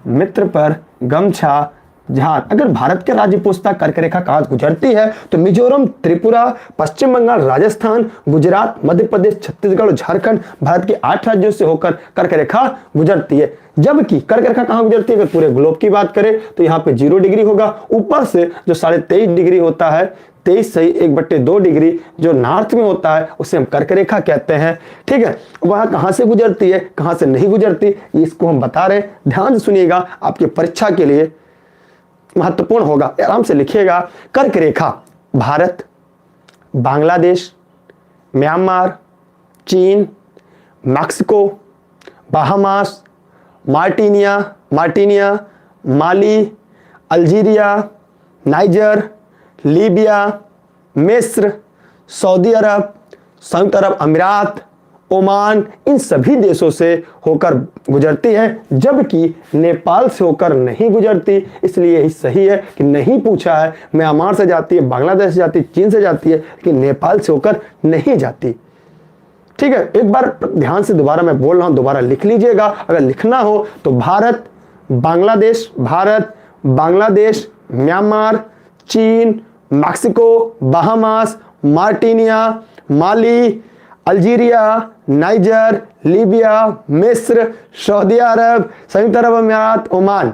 मित्र पर गमछा झार। अगर भारत के राज्य पूछता कर्क रेखा कहां गुजरती है तो मिजोरम, त्रिपुरा, पश्चिम बंगाल, राजस्थान, गुजरात, मध्य प्रदेश, छत्तीसगढ़ और झारखंड, भारत के 8 राज्यों से होकर कर्क रेखा गुजरती है। जबकि कर्क रेखा कहां गुजरती है? अगर पूरे ग्लोब की बात करें तो यहाँ पे 0 डिग्री होगा। ऊपर से जो 23.5 डिग्री होता है, 23 सही 1/2 डिग्री जो नॉर्थ में होता है, उसे हम कर्क रेखा कहते हैं। ठीक है, वहां कहां से गुजरती है, कहां से नहीं गुजरती, इसको हम बता रहे हैं। ध्यान से सुनिएगा, आपकी परीक्षा के लिए महत्वपूर्ण होगा, आराम से लिखिएगा। कर्क रेखा भारत, बांग्लादेश, म्यांमार, चीन, मैक्सिको, बाहामास, मार्टिनिया, माली, अल्जीरिया, नाइजर, लीबिया, मिस्र, सऊदी अरब, संयुक्त अरब अमीरात, ओमान, इन सभी देशों से होकर गुजरती है। जबकि नेपाल से होकर नहीं गुजरती, इसलिए यही सही है कि नहीं पूछा है। म्यांमार से जाती है, बांग्लादेश से जाती है, चीन से जाती है, लेकिन नेपाल से होकर नहीं जाती। ठीक है, एक बार ध्यान से दोबारा मैं बोल रहा हूं, दोबारा लिख लीजिएगा। अगर लिखना हो तो भारत, बांग्लादेश, म्यांमार, चीन, मैक्सिको, बाहामास, मार्टिनिया, माली, अल्जीरिया, नाइजर, लीबिया, मिस्र, सऊदी अरब, संयुक्त अरब अमीरात, ओमान।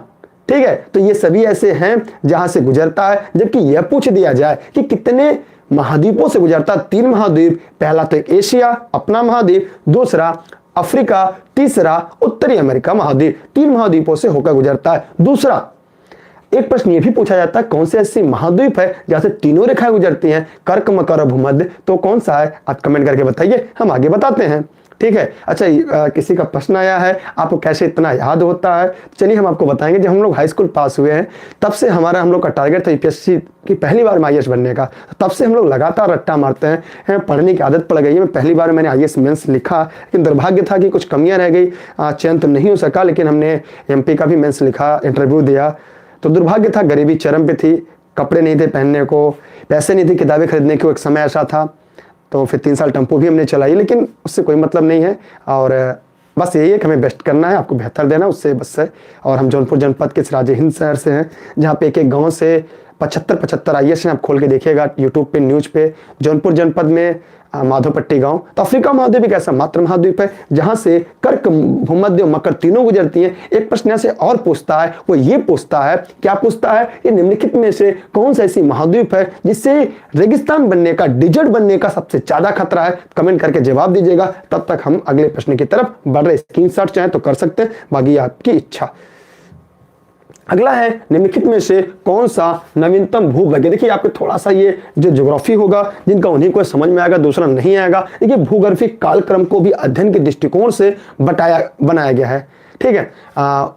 ठीक है, तो ये सभी ऐसे हैं जहां से गुजरता है। जबकि यह पूछ दिया जाए कि कितने महाद्वीपों से गुजरता, 3 महाद्वीप, पहला तो एशिया अपना महाद्वीप, दूसरा अफ्रीका, तीसरा उत्तरी अमेरिका महाद्वीप, 3 महाद्वीपों से होकर गुजरता है। दूसरा एक प्रश्न ये भी पूछा जाता है, कौन से ऐसी महाद्वीप है जहां से तीनों रेखाएं गुजरती हैं, कर्क, मकर और भूमध्य, तो कौन सा है? आप कमेंट करके बताइए, हम आगे बताते हैं। ठीक है, अच्छा किसी का प्रश्न आया है, आपको कैसे इतना याद होता है? चलिए हम आपको बताएंगे। जब हम लोग हाई स्कूल पास हुए हैं तब से हम लोग का टारगेट था यूपीएससी की पहली बार में आईएएस बनने का। तब से हम लोग लगातार रट्टा मारते हैं, पढ़ने की आदत पड़ गई है। पहली बार मैंने आईएएस मेंस लिखा, लेकिन दुर्भाग्य था कि कुछ कमियां रह गई, चयन तो नहीं हो सका, लेकिन हमने एमपी का भी मेंस लिखा, इंटरव्यू दिया, तो दुर्भाग्य था, गरीबी चरम पे थी, कपड़े नहीं थे पहनने को, पैसे नहीं थे किताबें खरीदने को, एक समय ऐसा था। तो फिर 3 साल टेम्पो भी हमने चलाई, लेकिन उससे कोई मतलब नहीं है। और बस यही है कि हमें बेस्ट करना है, आपको बेहतर देना, उससे बस है। और हम जौनपुर जनपद के सिराज हिंद शहर से हैं, जहाँ पे एक एक गाँव से 75 IAS हैं। आप खोल के देखिएगा यूट्यूब पे, न्यूज पे। जौनपुर जनपद में माधोपट्टी गांव, तो अफ्रीका महाद्वीप एक ऐसा मात्र महाद्वीप है जहां से कर्क, भूमध्य और मकर तीनों गुजरती हैं। एक प्रश्न यहाँ से और पूछता है, वो ये पूछता है, क्या पूछता है, ये निम्नलिखित में से कौन सा ऐसी महाद्वीप है जिससे रेगिस्तान बनने का, डिजर्ट बनने का सबसे ज्यादा खतरा है? कमेंट करके जवाब दीजिएगा। तब तक हम अगले प्रश्न की तरफ बढ़ रहे। स्क्रीनशॉट चाहे तो कर सकते हैं, बाकी आपकी इच्छा। अगला है, निम्नलिखित में से कौन सा नवीनतम भूभाग? देखिए यहाँ पे थोड़ा सा ये जो ज्योग्राफी होगा, जिनका उन्हीं को समझ में आएगा, दूसरा नहीं आएगा। देखिए भूगर्भिक कालक्रम को भी अध्ययन के दृष्टिकोण से बनाया गया है, ठीक है।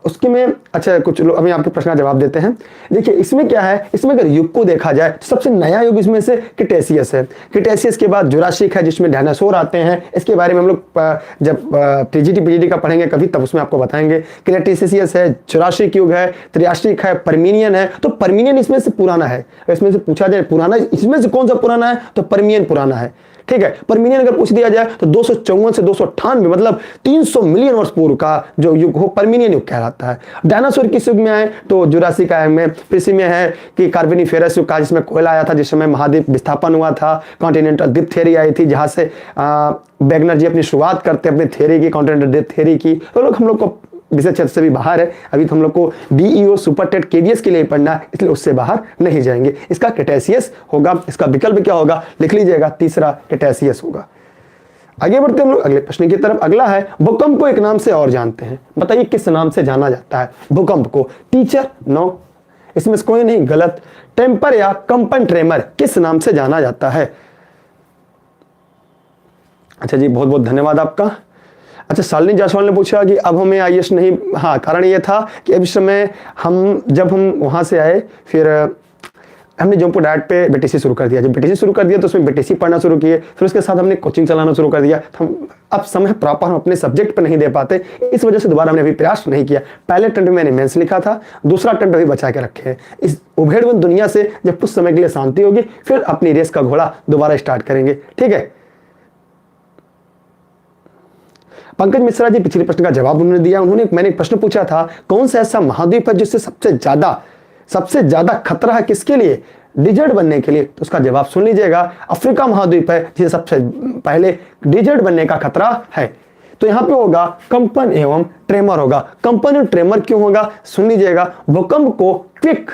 उसके में अच्छा कुछ लोग अभी आपके प्रश्न का जवाब देते हैं। देखिए इसमें क्या है, इसमें अगर युग को देखा जाए तो सबसे नया युग इसमें से क्रिटेशियस है। क्रिटेशियस के बाद जुरासिक है, जिसमें डायनासोर आते हैं। इसके बारे में हम लोग जब पीजीटी का पढ़ेंगे कभी, तब उसमें आपको बताएंगे। क्रिटेशियस है, जुरासिक युग है, त्रियास्ट्रिक है, परमिनियन है। तो परमिनियन इसमें से पुराना है। इसमें से पूछा जाए पुराना, इसमें से कौन सा पुराना है, तो परमिनियन पुराना है, ठीक है। परमिनियन अगर पूछ दिया जाए तो 254 से 298, मतलब 300 मिलियन वर्ष पूर्व का जो युग हो, परमिनियन युग कहलाता है। डायनासोर किस युग में आए, तो जुरासिक आय में। फिर इसी में है कि कार्बोनिफेरस युग का, जिसमें कोयला आया था, जिस समय महाद्वीप विस्थापन हुआ था। कॉन्टिनेंटल ड्रिफ्ट थ्योरी आई थी, जहां से वेगनर जी अपनी शुरुआत करते अपनी थ्योरी की, कॉन्टिनेंटल ड्रिफ्ट थ्योरी की। तो लोग हम लोग को विषय क्षेत्र से भी बाहर है, अभी तो हम लोग को बीईओ सुपर टेट केडीएस के लिए पढ़ना है, इसलिए उससे बाहर नहीं जाएंगे। इसका क्रिटेशियस होगा, इसका विकल्प क्या होगा लिख लीजिएगा, तीसरा क्रिटेशियस होगा। आगे बढ़ते हम लोग अगले प्रश्न की तरफ। अगला है, भूकंप को एक नाम से और जानते हैं, बताइए किस नाम से जाना जाता है भूकंप को? टीचर नो, इसमें से कोई नहीं, गलत। टेम्पर या कंपन ट्रेमर किस नाम से जाना जाता है? अच्छा जी, बहुत बहुत धन्यवाद आपका। अच्छा, शालिनी जायसवाल ने पूछा कि अब हमें आईएएस नहीं, हाँ कारण ये था कि अब इस समय जब हम वहाँ से आए, फिर हमने जौनपुर डायरेक्ट पे बीटीसी शुरू कर दिया। जब बीटीसी शुरू कर दिया तो उसमें बीटीसी पढ़ना शुरू किए, फिर उसके साथ हमने कोचिंग चलाना शुरू कर दिया। तो हम अब समय प्रॉपर हम अपने सब्जेक्ट पर नहीं दे पाते, इस वजह से दोबारा हमने अभी प्रयास नहीं किया। पहले अटेम्प्ट में मैंने मेंस लिखा था, दूसरा अटेम्प्ट अभी बचा के रखे हैं। इस उभेड़बंद दुनिया से जब कुछ समय के लिए शांति होगी, फिर अपनी रेस का घोड़ा दोबारा स्टार्ट करेंगे, ठीक है। पंकज मिश्रा जी, पिछले प्रश्न का जवाब उन्होंने दिया। मैंने एक प्रश्न पूछा था, कौन सा ऐसा महाद्वीप है जिससे सबसे ज्यादा खतरा है किसके लिए? डिजर्ट बनने के लिए। तो उसका जवाब सुन लीजिएगा, अफ्रीका महाद्वीप है जिसे सबसे पहले डिजर्ट बनने का खतरा है। तो यहां पे होगा कंपन एवं ट्रेमर होगा। कंपन और ट्रेमर क्यों होगा, सुन लीजिएगा। भूकंप को क्विक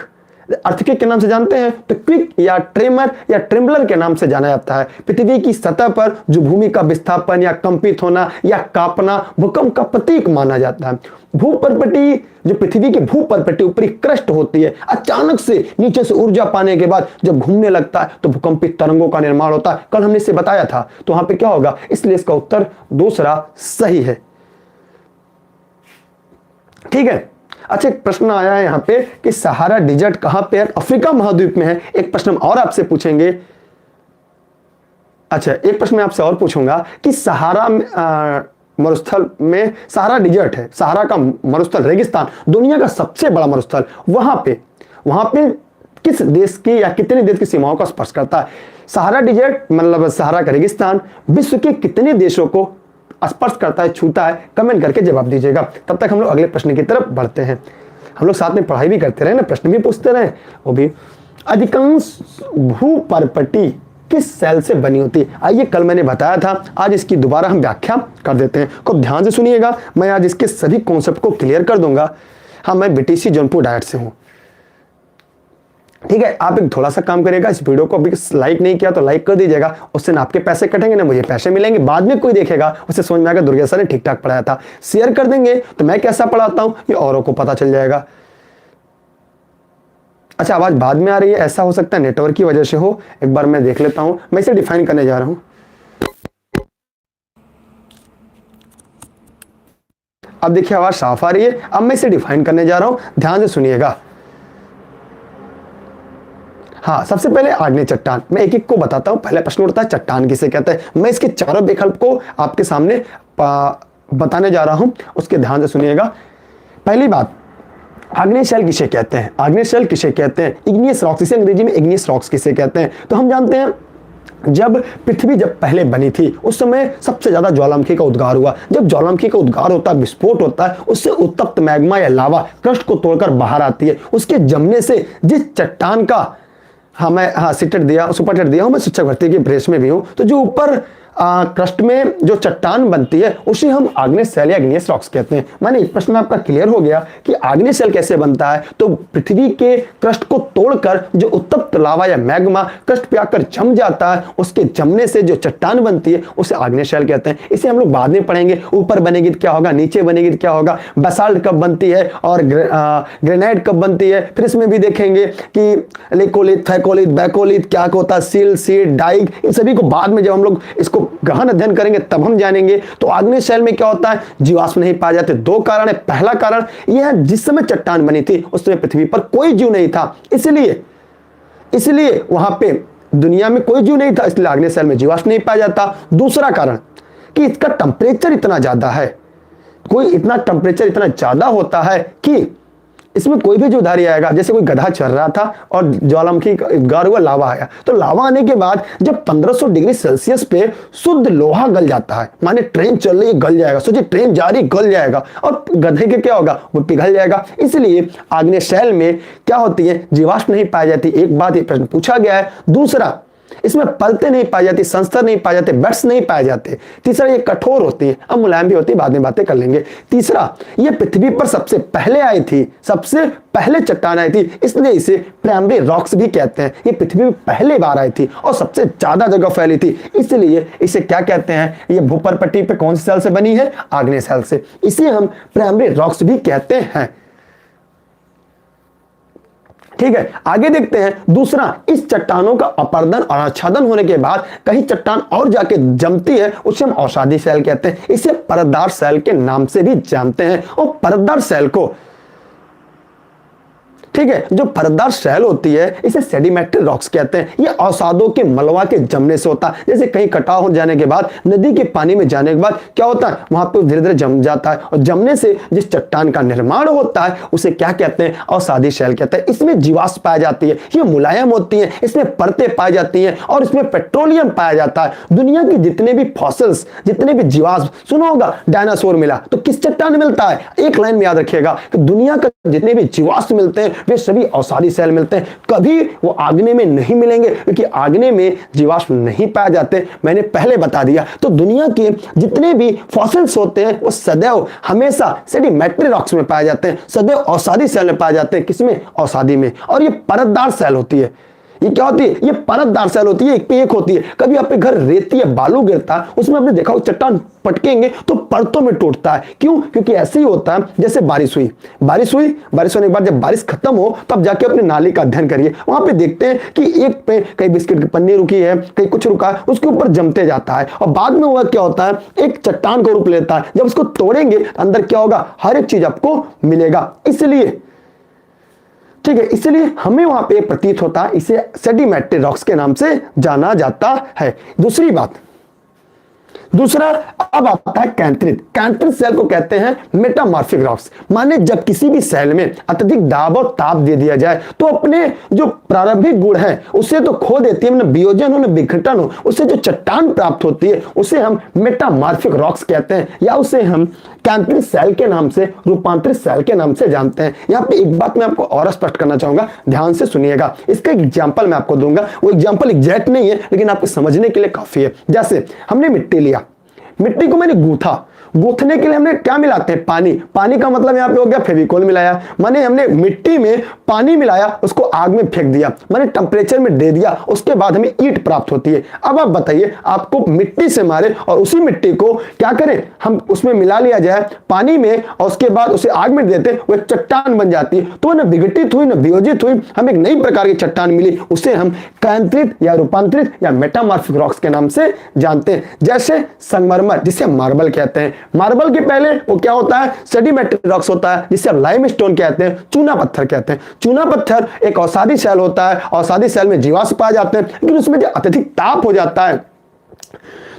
अर्थक्वेक के नाम से जानते हैं, तो क्विक या ट्रेमर या ट्रेम्बलर के नाम से जाना जाता है। पृथ्वी की सतह पर जो भूमि का विस्थापन या कंपित होना या कांपना भूकंप का प्रतीक माना जाता है। भूपर्पटी, जो पृथ्वी की भूपर्पटी ऊपरी क्रस्ट होती है, अचानक से नीचे से ऊर्जा पाने के बाद जब घूमने लगता है तो भूकंपित तरंगों का निर्माण होता है। कल हमने इसे बताया था, तो वहां पे क्या होगा, इसलिए इसका उत्तर दूसरा सही है, ठीक है। अच्छा, एक प्रश्न आया है यहाँ पे कि सहारा डिजर्ट कहां पे है? अफ्रीका महाद्वीप में है। एक प्रश्न और आपसे पूछेंगे। अच्छा, एक प्रश्न मैं आपसे और पूछूंगा कि सहारा मरुस्थल में सहारा डिजर्ट है, सहारा का मरुस्थल रेगिस्तान, दुनिया का सबसे बड़ा मरुस्थल, वहां पे किस देश की या कितने देश की सीमाओं का स्पर्श करता है? सहारा डिजर्ट मतलब सहारा का रेगिस्तान विश्व के कितने देशों को स्पर्श करता है, छूता है? कमेंट करके जवाब दीजिएगा। तब तक हम लोग अगले प्रश्न की तरफ बढ़ते हैं। हम लोग साथ में पढ़ाई भी करते रहे ना, प्रश्न भी पूछते रहे। वो भी, अधिकांश भूपर्पटी किस सेल से बनी होती है? आइए, कल मैंने बताया था, आज इसकी दोबारा हम व्याख्या कर देते हैं। खूब ध्यान से सुनिएगा, मैं आज इसके सभी कॉन्सेप्ट को क्लियर कर दूंगा। हाँ, मैं बीटीसी जौनपुर डायरेक्ट से हूँ, ठीक है। आप एक थोड़ा सा काम करिएगा, इस वीडियो को अभी लाइक नहीं किया तो लाइक कर दीजिएगा, उससे ना आपके पैसे कटेंगे ना मुझे पैसे मिलेंगे। बाद में कोई देखेगा उसे समझ में आएगा दुर्गेश सर ने ठीक ठाक पढ़ाया था। शेयर कर देंगे तो मैं कैसा पढ़ाता हूं ये औरों को पता चल जाएगा। अच्छा, आवाज बाद में आ रही है, ऐसा हो सकता है नेटवर्क की वजह से हो, एक बार मैं देख लेता हूं। मैं इसे डिफाइन करने जा रहा हूं। अब देखिए आवाज साफ आ रही है। अब मैं इसे डिफाइन करने जा रहा हूं, ध्यान से सुनिएगा। हाँ, सबसे पहले आग्नेय चट्टान, मैं एक एक को बताता हूं। पहले प्रश्न उठता है चट्टान किसे कहते हैं। मैं इसके चारों विकल्प को आपके सामने बताने जा रहा हूं, उसके ध्यान से सुनिएगा। पहली बात, आग्नेय शैल किसे कहते हैं? आग्नेय शैल किसे कहते हैं? इग्नियस रॉक्स, इसे अंग्रेजी में इग्नियस रॉक्स किसे कहते हैं? तो हम जानते हैं जब पृथ्वी जब पहले बनी थी उस समय सबसे ज्यादा ज्वालामुखी का उद्गार हुआ। जब ज्वालामुखी का उद्गार होता है, विस्फोट होता है, उससे उत्तप्त मैग्मा या लावा क्रस्ट को तोड़कर बाहर आती है। उसके जमने से जिस चट्टान का सिटर दिया, सुपर दिया हूं मैं, शिक्षक भर्ती की प्रेस में भी हूं, तो जो ऊपर क्रस्ट में जो चट्टान बनती है उसे हम आग्नेय शैल या इग्नियस रॉक्स कहते हैं। माने एक प्रश्न आपका क्लियर हो गया कि आग्नेय शैल कैसे बनता है। तो पृथ्वी के क्रस्ट को तोड़कर जो उत्तप्त लावा या मैग्मा क्रस्ट पे आकर जम जाता है, उसके जमने से जो चट्टान बनती है उसे आग्नेय शैल कहते हैं। इसे हम लोग बाद में पढ़ेंगे, ऊपर बनेगी तो क्या होगा, नीचे बनेगी तो क्या होगा, बेसाल्ट कब बनती है और ग्रेनाइट कब बनती है। फिर इसमें भी देखेंगे कि लेकोलिथ, फैकोलिथ, बैकोलिथ क्या होता है, सिल, सीड, डाइग, इन सभी को बाद में जब हम लोग इसको गहन अध्ययन करेंगे तब हम जानेंगे। तो आग्नेय शैल में क्या होता है, जीवाश्म नहीं पाए जाते। दो कारण है। पहला कारण यह है, जिस समय चट्टान बनी थी उस समय पृथ्वी पर कोई जीव नहीं था, इसलिए वहां पे दुनिया में कोई जीव नहीं था, इसलिए आग्नेय शैल में जीवाश्म नहीं पाया जाता। दूसरा कारण कि इसका टेम्परेचर इतना ज्यादा है, टेम्परेचर इतना ज्यादा होता है कि इसमें कोई भी जो उधारी आएगा, जैसे कोई गधा चल रहा था और ज्वालामुखी गार हुआ, लावा आया, तो लावा आने के बाद जब 1500 डिग्री सेल्सियस पे शुद्ध लोहा गल जाता है, माने ट्रेन चल रही है गल जाएगा, सोचिए ट्रेन जा रही गल जाएगा, और गधे के क्या होगा, वो पिघल जाएगा। इसलिए आग्नेय शैल में क्या होती है, जीवाश्म नहीं पाई जाती। एक बात ये प्रश्न पूछा गया है। दूसरा, इसमें पलते नहीं पाए जाती, संस्तर नहीं पाए जाते, बट्स नहीं पाए जाते। तीसरा, ये कठोर होती है, अब मुलायम भी होती है, बाद में बातें कर लेंगे। तीसरा, ये पृथ्वी पर सबसे पहले आई थी, सबसे पहले चट्टान आई थी, इसलिए इसे प्राइमरी रॉक्स भी कहते हैं। ये पृथ्वी में पहले बार आई थी और सबसे ज्यादा जगह फैली थी, इसलिए इसे क्या कहते हैं, ये भूपर पट्टी पे कौन सी शैल से बनी है, आग्नेय शैल से। इसे हम प्राइमरी रॉक्स भी कहते हैं। ठीक है, आगे देखते हैं। दूसरा, इस चट्टानों का अपरदन और आच्छादन होने के बाद कहीं चट्टान और जाके जमती है, उसे हम औषधि शैल कहते हैं। इसे परतदार शैल के नाम से भी जानते हैं। और परतदार शैल को, ठीक है, जो परतदार शैल होती है इसे सेडिमेंट्री रॉक्स कहते हैं। ये अवसादों के मलबा के जमने से होता है। जैसे कहीं कटाव हो जाने के बाद, नदी के पानी में जाने के बाद क्या होता है, वहां पे धीरे धीरे जम जाता है, और जमने से जिस चट्टान का निर्माण होता है उसे क्या कहते हैं, अवसादी शैल कहते हैं। इसमें जीवाश्म पाई जाती है, ये मुलायम होती है, इसमें परतें पाई जाती हैं और इसमें पेट्रोलियम पाया जाता है। दुनिया के जितने भी फॉसिल्स, जितने भी जीवाश्म, सुना होगा डायनासोर मिला, तो किस चट्टान मिलता है, एक लाइन में याद रखिएगा कि दुनिया का जितने भी जीवाश्म मिलते हैं वे सभी औषधि शैल मिलते हैं। कभी वो आग्नेय में नहीं मिलेंगे, क्योंकि आग्नेय में जीवाश्म नहीं पाए जाते, मैंने पहले बता दिया। तो दुनिया के जितने भी फॉसिल्स होते हैं वो सदैव हमेशा सेडिमेंट्री रॉक्स में पाए जाते हैं, सदैव औषधि शैल में पाए जाते हैं। किसमें, औषधि में। और ये परतदार शैल होती है। ये क्या होती है, ये परतदार शैल होती है, एक पे एक होती है। कभी आपके घर रेती या बालू गिरता है, उसमें आपने देखा चट्टान पटकेंगे तो परतों में टूटता है। क्यों, क्योंकि ऐसे ही होता है। जैसे बारिश हुई, बारिश होने के बाद जब बारिश खत्म हो तब जाके अपने नाली का अध्ययन करिए, वहां पे देखते हैं कि एक पे कहीं बिस्किट की पन्नी रुकी है, कहीं कुछ रुका है, उसके ऊपर जमते जाता है, और बाद में वह क्या होता है, एक चट्टान को रूप लेता है। जब उसको तोड़ेंगे अंदर क्या होगा, हर एक चीज आपको मिलेगा। इसलिए, ठीक है, इसलिए हमें वहां पे प्रतीत होता है, इसे सेडिमेंट्री रॉक्स के नाम से जाना जाता है। दूसरा अब आता है कैंथ्रित। कैंथ्रित सेल को कहते हैं मेटामॉर्फिक रॉक्स। माने जब किसी भी सेल में अत्यधिक दाब और ताप दे दिया जाए तो अपने जो प्रारंभिक गुण है उसे तो खो देती है, वियोजन हो न विघटन हो, उससे जो चट्टान प्राप्त होती है उसे हम मेटामॉर्फिक रॉक्स कहते हैं, या उसे हम कैंथ्रित सेल के नाम से, रूपांतरित सेल के नाम से जानते हैं। यहाँ पे एक बात मैं आपको और स्पष्ट करना चाहूंगा, ध्यान से सुनिएगा। इसका एक एग्जाम्पल मैं आपको दूंगा, वो एग्जाम्पल एग्जैक्ट नहीं है लेकिन आपको समझने के लिए काफी है। जैसे हमने मिट्टी लिया, मिट्टी को मैंने गूथा, गूथने के लिए हमने क्या मिलाते हैं, पानी। पानी का मतलब यहाँ पे हो गया फेविकोल मिलाया, माने हमने मिट्टी में पानी मिलाया, उसको आग में फेंक दिया, माने टेम्परेचर में दे दिया, उसके बाद हमें ईंट प्राप्त होती है। अब आप बताइए, आपको मिट्टी से मारे और उसी मिट्टी को क्या करें, हम उसमें मिला लिया जाए पानी में और उसके बाद उसे आग में देते, वो एक चट्टान बन जाती है। तो न विघटित हुई न वियोजित हुई, हमें एक नई प्रकार की चट्टान मिली, उसे हम कैंथ्रित या रूपांतरित या मेटामॉर्फिक रॉक्स के नाम से जानते हैं। जैसे संगमरमर, जिसे मार्बल कहते हैं। मार्बल के पहले वो क्या होता है, सेडिमेंट्री रॉक्स होता है, जिसे हम लाइमस्टोन कहते हैं, चूना पत्थर कहते हैं। चूना पत्थर एक औषधि शैल होता है, औषधि शैल में जीवाश्म पाए जाते हैं, लेकिन उसमें जो अत्यधिक ताप हो जाता है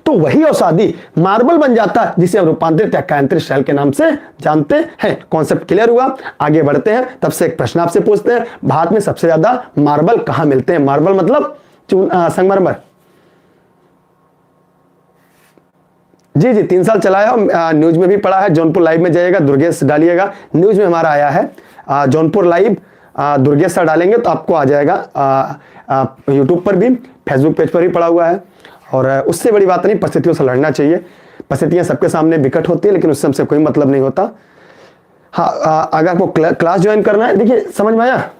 तो वही औषधि मार्बल बन जाता है, जिसे हम रूपांतरित या कायांतरित शैल के नाम से जानते हैं। कॉन्सेप्ट क्लियर हुआ? आगे बढ़ते हैं। तब से एक प्रश्न आपसे पूछते हैं, भारत में सबसे ज्यादा मार्बल कहां मिलते हैं? मार्बल मतलब संगमरमर। जी जी, 3 साल चलाया, न्यूज में भी पढ़ा है। जौनपुर लाइव में जाइएगा, दुर्गेश डालिएगा, न्यूज में हमारा आया है। जौनपुर लाइव दुर्गेश सर डालेंगे तो आपको आ जाएगा। यूट्यूब पर भी, फेसबुक पेज पर भी पड़ा हुआ है। और उससे बड़ी बात नहीं, परिस्थितियों से लड़ना चाहिए। परिस्थितियां सबके सामने विकट होती है, लेकिन उससे हमसे कोई मतलब नहीं होता। हाँ, अगर आपको क्लास ज्वाइन करना है, देखिए समझ में आया?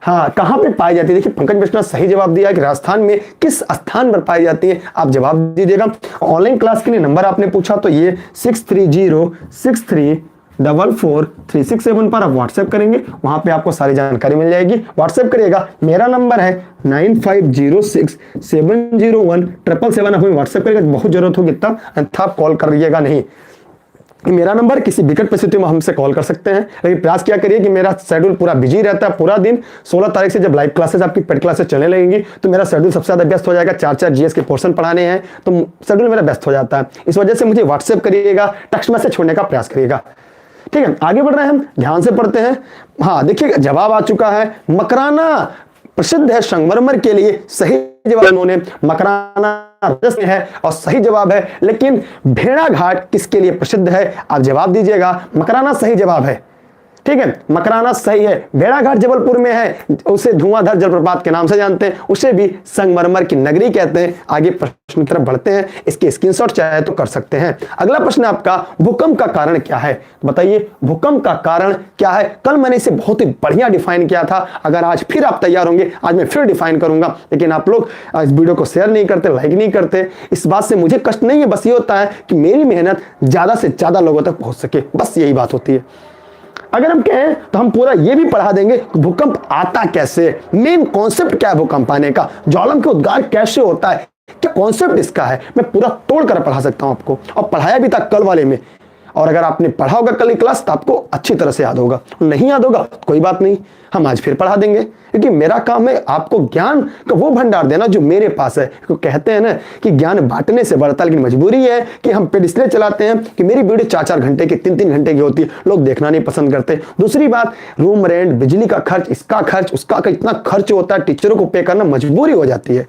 हाँ, कहां पे पाई जाती है? देखिए पंकज मिश्रा ने सही जवाब दिया कि राजस्थान में किस स्थान पर पाई जाती है। आप जवाब दीजिएगा। ऑनलाइन क्लास के लिए नंबर आपने पूछा, तो ये 6306344367 पर आप व्हाट्सएप करेंगे, वहां पे आपको सारी जानकारी मिल जाएगी। व्हाट्सएप करिएगा, मेरा नंबर है 9506701777। हमें व्हाट्सएप करेगा, बहुत जरूरत होगी तब, अन्यथा आप कॉल करिएगा नहीं। मेरा नंबर, किसी विकट परिस्थिति में हमसे कॉल कर सकते हैं, लेकिन प्रयास क्या करिए कि मेरा शेड्यूल पूरा बिजी रहता है पूरा दिन। 16 तारीख से जब लाइव क्लासेस आपकी पेड क्लासेस चलने लगेंगी तो मेरा शेड्यूल सबसे ज्यादा व्यस्त हो जाएगा। 4 जीएस के पोर्शन पढ़ाने हैं, तो शेड्यूल मेरा व्यस्त हो जाता है। इस वजह से मुझे व्हाट्सएप करिएगा, टेक्स्ट मैसेज छोड़ने का प्रयास करिएगा। ठीक है, आगे बढ़ रहे हैं हम, ध्यान से पढ़ते हैं। हाँ देखिए, जवाब आ चुका है। मकराना प्रसिद्ध है संगमरमर के लिए, सही जवाब उन्होंने मकराना राजस्थान में है और सही जवाब है। लेकिन भेड़ाघाट किसके लिए प्रसिद्ध है? आप जवाब दीजिएगा। मकराना सही जवाब है। ठीक है, मकराना सही है। भेड़ाघाट जबलपुर में है, उसे धुआंधार जलप्रपात के नाम से जानते हैं, उसे भी संगमरमर की नगरी कहते हैं। आगे प्रश्न की तरफ बढ़ते हैं, इसके स्क्रीनशॉट चाहे तो कर सकते हैं। अगला प्रश्न आपका, भूकंप का कारण क्या है? बताइए, भूकंप का कारण क्या है? कल मैंने इसे बहुत ही बढ़िया डिफाइन किया था। अगर आज फिर आप तैयार होंगे, आज मैं फिर डिफाइन करूंगा, लेकिन आप लोग इस वीडियो को शेयर नहीं करते, लाइक नहीं करते। इस बात से मुझे कष्ट नहीं है, बस ये होता है कि मेरी मेहनत ज्यादा से ज्यादा लोगों तक पहुंच सके, बस यही बात होती है। अगर हम कहें तो हम पूरा ये भी पढ़ा देंगे भूकंप आता कैसे, मेन कॉन्सेप्ट क्या है भूकंप आने का, ज्वालामुखी उद्गार कैसे होता है, क्या कॉन्सेप्ट इसका है, मैं पूरा तोड़कर पढ़ा सकता हूं आपको, और पढ़ाया भी था कल वाले में। और अगर आपने पढ़ा होगा कल की क्लास तो आपको अच्छी तरह से याद होगा, नहीं याद होगा तो कोई बात नहीं, हम आज फिर पढ़ा देंगे, क्योंकि मेरा काम है आपको ज्ञान का वो भंडार देना जो मेरे पास है। तो कहते हैं ना कि ज्ञान बांटने से बढ़ता है, लेकिन मजबूरी है कि हम पेड इसलिए चलाते हैं कि मेरी वीडियो 4-4 घंटे की, 3-3 घंटे की होती है, लोग देखना नहीं पसंद करते। दूसरी बात, रूम रेंट, बिजली का खर्च, इसका खर्च, उसका इतना खर्च होता है, टीचरों को पे करना मजबूरी हो जाती है।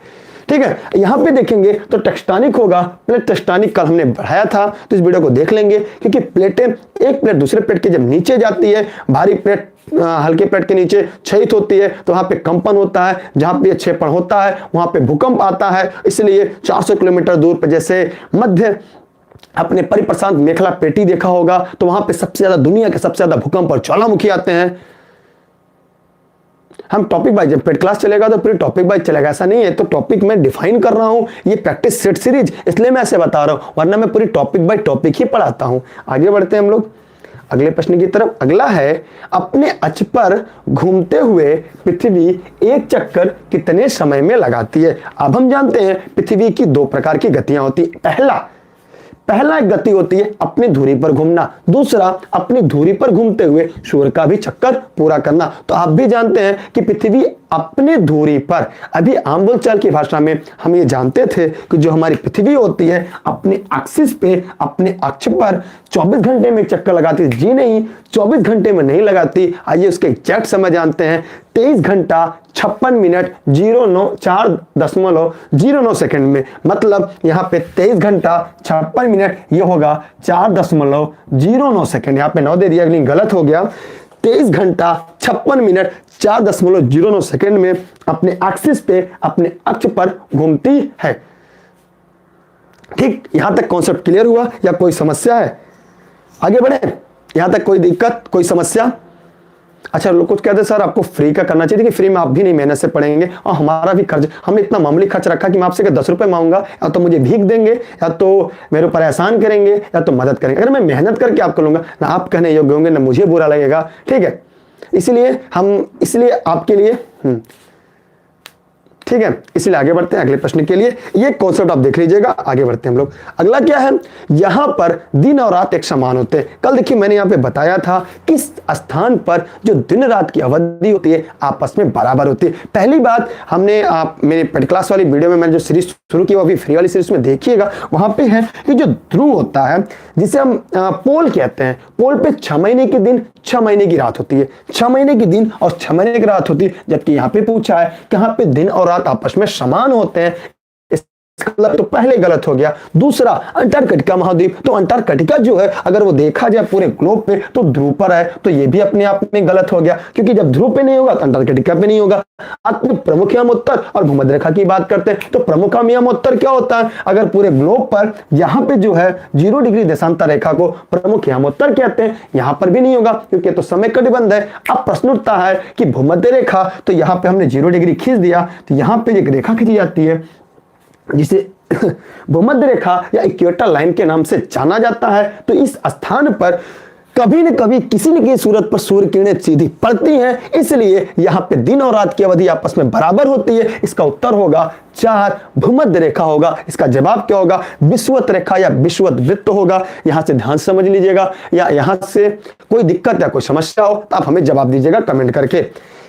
ठीक है, यहां पे देखेंगे तो टेक्सटानिक होगा, प्लेट टेक्सटानिक कल हमने बढ़ाया था, तो इस वीडियो को देख लेंगे, क्योंकि प्लेटें, एक प्लेट दूसरे प्लेट के जब नीचे जाती है, भारी प्लेट हल्के प्लेट के नीचे क्षयित होती है, तो वहां पे कंपन होता है, जहां पे क्षेपण होता है वहां पे भूकंप आता है। इसलिए 400 किलोमीटर दूर पे, जैसे मध्य अपने परिप्रशांत मेखला पेटी देखा होगा, तो वहां पे सबसे ज्यादा, दुनिया के सबसे ज्यादा भूकंप और ज्वालामुखी आते हैं। हम टॉपिक वाइज, जब पेड क्लास चलेगा तो पूरी टॉपिक वाइज चलेगा, ऐसा नहीं है। तो टॉपिक मैं डिफाइन कर रहा हूं, ये प्रैक्टिस सेट सीरीज, इसलिए मैं ऐसे बता रहा हूं, वरना मैं पूरी टॉपिक बाय टॉपिक ही पढ़ाता हूं। आगे बढ़ते हैं हम लोग अगले प्रश्न की तरफ। अगला है, अपने अक्ष पर घूमते हुए पृथ्वी एक चक्कर कितने समय में लगाती है? अब हम जानते हैं पृथ्वी की 2 प्रकार की गतियां होती है। पहला एक गति होती है अपनी धुरी पर घूमना, दूसरा अपनी धुरी पर घूमते हुए सूर्य का भी चक्कर पूरा करना। तो आप भी जानते हैं कि पृथ्वी अपने धुरी पर, अभी आम बोलचाल की भाषा में हम ये जानते थे कि जो हमारी पृथ्वी होती है अपने एक्सिस पे, अपने अक्ष पर 24 घंटे में एक चक्कर लगाती है। जी नहीं, 24 घंटे में नहीं लगाती। आइए उसके एग्जैक्ट समय जानते हैं, 23 घंटा 56 मिनट 4.09 सेकंड में। मतलब यहाँ पे 23 घंटा 56 मिनट, ये होगा 4.09 सेकंड। यहाँ पे 9 दे दिया, लेकिन गलत हो गया। 23 घंटा 56 मिनट 4.09 सेकंड में अपने एक्सिस पे, अपने अक्ष पर घूमती है। ठीक, यहां तक कॉन्सेप्ट क्लियर हुआ या कोई समस्या है? आगे बढ़े, यहां तक कोई दिक्कत, कोई समस्या? अच्छा, लोग कुछ कहते हैं सर आपको फ्री का करना चाहिए, कि फ्री में आप भी नहीं मेहनत से पढ़ेंगे और हमारा भी खर्च, हमने इतना मामूली खर्च रखा कि मैं आपसे 10 रुपए मांगूंगा, या तो मुझे भीख देंगे, या तो मेरे ऊपर एहसान करेंगे, या तो मदद करेंगे। अगर मैं मेहनत करके आपको लूंगा ना, आप कहने योग्य होंगे ना मुझे बुरा लगेगा। ठीक है, इसलिए आपके लिए ठीक ठीक है, इसलिए आगे बढ़ते हैं अगले प्रश्न के लिए। ये कॉन्सेप्ट आप देख लीजिएगा, आगे बढ़ते हैं हम लोग। अगला क्या है, यहां पर दिन और रात एक समान होते हैं। कल देखिए मैंने यहां पे बताया था किस स्थान पर जो दिन रात की अवधि होती है आपस में बराबर होती है। पहली बात हमने मेरे पेड क्लास वाली वीडियो में मैंने जो सीरीज शुरू की वो अभी फ्री वाली सीरीज में देखिएगा, वहां पे है कि जो ध्रुव होता है जिसे हम पोल कहते हैं, पोल पे 6 महीने के दिन 6 महीने की रात होती है, 6 महीने की दिन और 6 महीने की रात होती है। जबकि यहाँ पे पूछा है कि यहाँ पे दिन और रात आपस में समान होते हैं, मतलब तो पहले गलत हो गया। दूसरा अंटार्कटिका महाद्वीप, तो अंटार्कटिका जो है अगर वो देखा जाए पूरे ग्लोब पे तो ध्रुव पर है, तो ये भी अपने आप में गलत हो गया, क्योंकि जब ध्रुव पे नहीं होगा तो अंटार्कटिका पे नहीं होगा। आप प्रमुख यमोत्तर और भूमध्य रेखा की बात करते हैं तो प्रमुख यमोत्तर क्या होता है, अगर पूरे ग्लोब पर यहाँ पे जो है 0 डिग्री देशांतर रेखा को प्रमुख यमोत्तर कहते हैं, यहाँ पर भी नहीं होगा क्योंकि तो समय कटिबंध है। अब प्रश्न उठता है कि भूमध्य रेखा, तो यहाँ पे हमने 0 डिग्री खींच दिया तो यहाँ पे एक रेखा खींची जाती है जिसे भूमध्य रेखा या इक्वेटर लाइन के नाम से जाना जाता है। तो इस स्थान पर कभी न कभी किसी न किसी सूरत पर सूर्य किरणें सीधी पड़ती हैं, इसलिए यहाँ पे दिन और रात की अवधि आपस में बराबर होती है। इसका उत्तर होगा 4 भूमध्य रेखा होगा। इसका जवाब क्या होगा, विषुवत रेखा या विषुवत वृत्त होगा। यहां से ध्यान समझ लीजिएगा, या यहां से कोई दिक्कत या कोई समस्या हो तो आप हमें जवाब दीजिएगा कमेंट करके।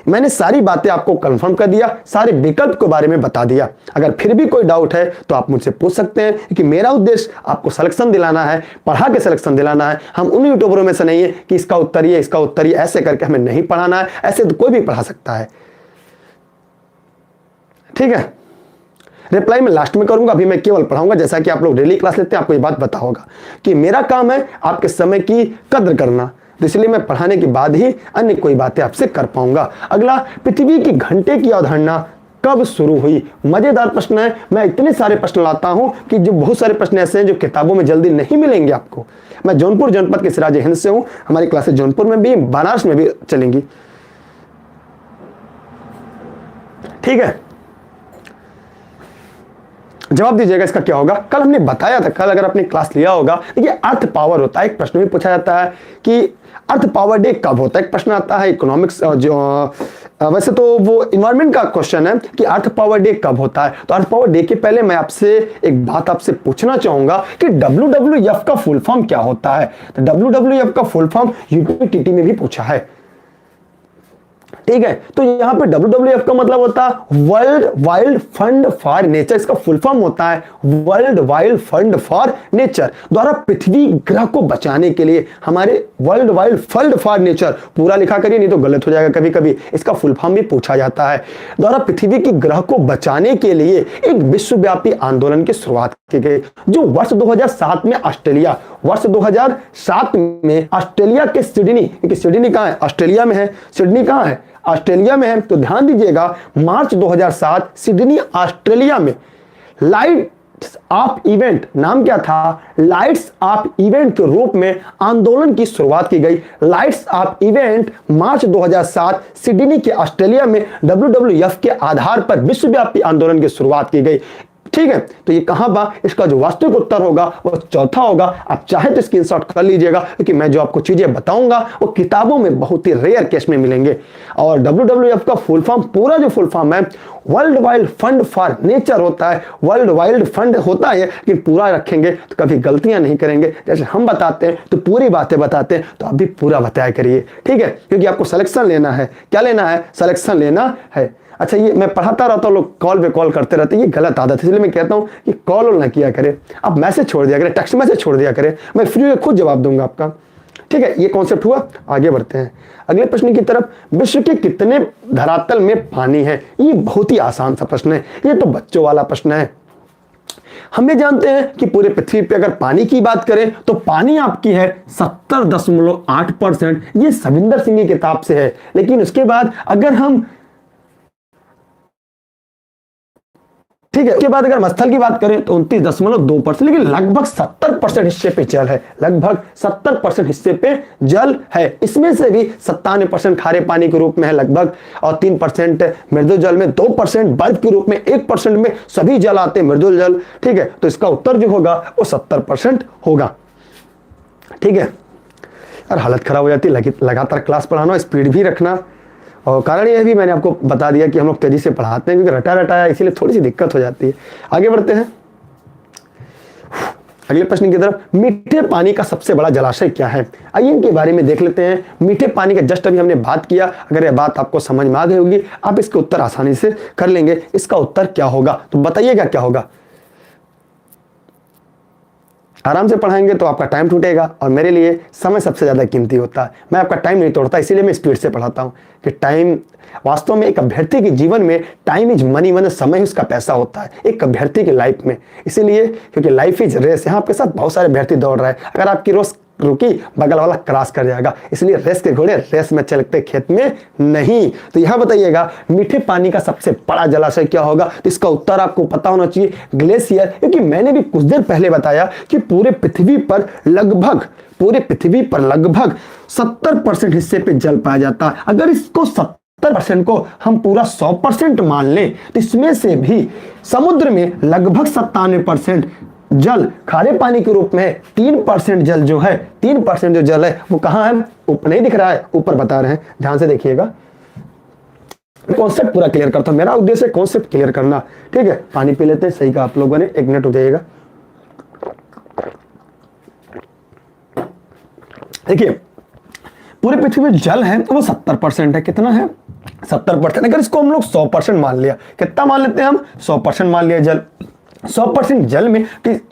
मैंने सारी बातें आपको कंफर्म कर दिया, सारे विकल्प के बारे में बता दिया। अगर फिर भी कोई डाउट है तो आप मुझसे पूछ सकते हैं कि मेरा उद्देश्य आपको सिलेक्शन दिलाना है, पढ़ा के सिलेक्शन दिलाना है। हम उन यूट्यूबरों में से नहीं है कि इसका उत्तर ये, इसका उत्तर ये, ऐसे करके हमें नहीं पढ़ाना है। ऐसे तो कोई भी पढ़ा सकता है, ठीक है। रिप्लाई मैं लास्ट में करूंगा, अभी मैं केवल पढ़ाऊंगा। जैसा कि आप लोग डेली क्लास लेते हैं, आपको ये बात पता होगा कि मेरा काम है आपके समय की कद्र करना, तो इसलिए मैं पढ़ाने के बाद ही अन्य कोई बातें आपसे कर पाऊंगा। अगला, पृथ्वी की घंटे की अवधारणा कब शुरू हुई? मजेदार प्रश्न है। मैं इतने सारे प्रश्न लाता हूं कि जो बहुत सारे प्रश्न ऐसे हैं जो किताबों में जल्दी नहीं मिलेंगे आपको। मैं जौनपुर जनपद के सिराज हिंद से हूं, हमारी क्लासेस जौनपुर में भी, बनारस में भी चलेंगी, ठीक है। जवाब दीजिएगा इसका क्या होगा। कल हमने बताया था, कल अगर आपने क्लास लिया होगा, देखिए अर्थ पावर होता है। एक प्रश्न भी पूछा जाता है कि अर्थ पावर डे कब होता है। एक प्रश्न आता है इकोनॉमिक्स, जो वैसे तो वो इन्वायरमेंट का क्वेश्चन है कि अर्थ पावर डे कब होता है। तो अर्थ पावर डे के पहले मैं आपसे एक बात आपसे पूछना चाहूंगा कि WWF का फुल फॉर्म क्या होता है। तो WWF का फुल फॉर्म यूपीटीटी में भी पूछा है, ठीक है। तो यहां पे WWF का मतलब होता है world wild fund for nature. इसका फुल फॉर्म होता है world wild fund for nature, द्वारा पृथ्वी ग्रह को बचाने के लिए। हमारे world wild fund for nature पूरा लिखा करिए, नहीं तो गलत हो जाएगा कभी कभी। इसका फुल फॉर्म भी पूछा जाता है। द्वारा पृथ्वी की ग्रह को बचाने के लिए एक विश्वव्यापी आंदोलन की शुरुआत की गई, जो वर्ष 2007 में ऑस्ट्रेलिया, वर्ष 2007 में ऑस्ट्रेलिया के सिडनी, क्योंकि सिडनी कहां है, ऑस्ट्रेलिया में है। सिडनी कहां है, ऑस्ट्रेलिया में है। तो ध्यान दीजिएगा, मार्च 2007 सिडनी ऑस्ट्रेलिया में लाइट्स ऑफ इवेंट, नाम क्या था, लाइट्स ऑफ इवेंट के रूप में आंदोलन की शुरुआत की गई। लाइट्स ऑफ इवेंट मार्च 2007 सिडनी के ऑस्ट्रेलिया में WWF के आधार पर विश्वव्यापी आंदोलन की शुरुआत की गई, ठीक है। तो ये कहां बा, इसका जो वास्तविक उत्तर होगा वो चौथा होगा। आप चाहे तो स्क्रीनशॉट कर लीजिएगा, क्योंकि मैं जो आपको चीजें बताऊंगा वो किताबों में बहुत ही रेयर केस में मिलेंगे। और WWF का फुल फॉर्म, पूरा जो फुल फॉर्म है world wild fund for nature होता है। वर्ल्ड वाइल्ड फंड होता है, लेकिन पूरा रखेंगे तो कभी गलतियां नहीं करेंगे। जैसे हम बताते हैं तो पूरी बातें बताते हैं, तो आप भी पूरा बताया करिए, ठीक है। क्योंकि आपको सिलेक्शन लेना है। क्या लेना है, सिलेक्शन लेना है। अच्छा, ये मैं पढ़ाता रहता हूँ, लोग कॉल पे कॉल करते रहते हैं, ये गलत आदत है। इसलिए मैं कहता हूँ कि कॉल ना किया करे, आप मैसेज छोड़ दिया करें, टेक्स्ट मैसेज छोड़ दिया करें, मैं फ्री में खुद जवाब दूंगा आपका, ठीक है। ये कॉन्सेप्ट हुआ। आगे बढ़ते हैं अगले प्रश्न की तरफ। विश्व के कितने धरातल में पानी है? ये बहुत ही आसान सा प्रश्न है, ये तो बच्चों वाला प्रश्न है। हम ये जानते हैं कि पूरे पृथ्वी पे अगर पानी की बात करें तो पानी आपकी है 70.8%। ये सविंदर सिंह की किताब से है। लेकिन उसके बाद अगर हम, ठीक है, उसके बाद अगर मस्थल की बात करें तो 29.2%, लेकिन लगभग 70% हिस्से पे जल है, लगभग 70% हिस्से पे जल है। इसमें से भी 97% खारे पानी के रूप में है लगभग, और 3% मृदुल जल में, 2% बर्फ के रूप में, 1% में सभी जल आते हैं मृदुल जल, ठीक है। तो इसका उत्तर जो होगा वो 70% होगा, ठीक है। और हालत खराब हो जाती है लगातार क्लास पढ़ाना, स्पीड भी रखना, और कारण यह भी मैंने आपको बता दिया कि हम लोग तेजी से पढ़ाते हैं क्योंकि रटा रटाया इसीलिए थोड़ी सी दिक्कत हो जाती है। आगे बढ़ते हैं अगले प्रश्न की तरफ। मीठे पानी का सबसे बड़ा जलाशय क्या है? आइए इनके बारे में देख लेते हैं। मीठे पानी का जस्ट अभी हमने बात किया, अगर यह बात आपको समझ में आ गई होगी आप इसके उत्तर आसानी से कर लेंगे। इसका उत्तर क्या होगा तो बताइएगा क्या होगा। आराम से पढ़ाएंगे तो आपका टाइम टूटेगा और मेरे लिए समय सबसे ज्यादा कीमती होता है। मैं आपका टाइम नहीं तोड़ता, इसीलिए मैं स्पीड से पढ़ाता हूं कि टाइम वास्तव में एक अभ्यर्थी के जीवन में टाइम इज मनी, मतलब समय ही उसका पैसा होता है एक अभ्यर्थी की लाइफ में। इसीलिए क्योंकि लाइफ इज रेस, यहाँ आपके साथ बहुत सारे अभ्यर्थी दौड़ रहे हैं, अगर आपकी रोज रुकी बगल वाला क्रॉस कर जाएगा। इसलिए रेस के घोड़े रेस में चलते खेत में नहीं। तो यहां बताइएगा मीठे पानी का सबसे बड़ा जलाशय क्या होगा। तो इसका उत्तर आपको पता होना चाहिए ग्लेशियर, क्योंकि मैंने भी कुछ देर पहले बताया कि पूरे पृथ्वी पर लगभग 70% हिस्से पे जल पाया जाता है। अगर इसको 70% को हम पूरा 100% मान लें तो इसमें से भी समुद्र में लगभग 97% जल खारे पानी के रूप में है। 3% जल जो है 3% जो जल है वो कहां है? ऊपर नहीं दिख रहा है, ऊपर बता रहे हैं, ध्यान से देखिएगा। कॉन्सेप्ट पूरा क्लियर करता हूं, मेरा उद्देश्य कॉन्सेप्ट क्लियर करना। ठीक है, पानी पी लेते हैं। सही कहा आप लोगों ने, 1 मिनट हो जाएगा। देखिए पूरे पृथ्वी में जल है तो वो 70% है। कितना है? 70%। अगर इसको हम लोग 100% मान लिया, कितना मान लेते हैं हम? 100% मान लिया जल। 100% जल में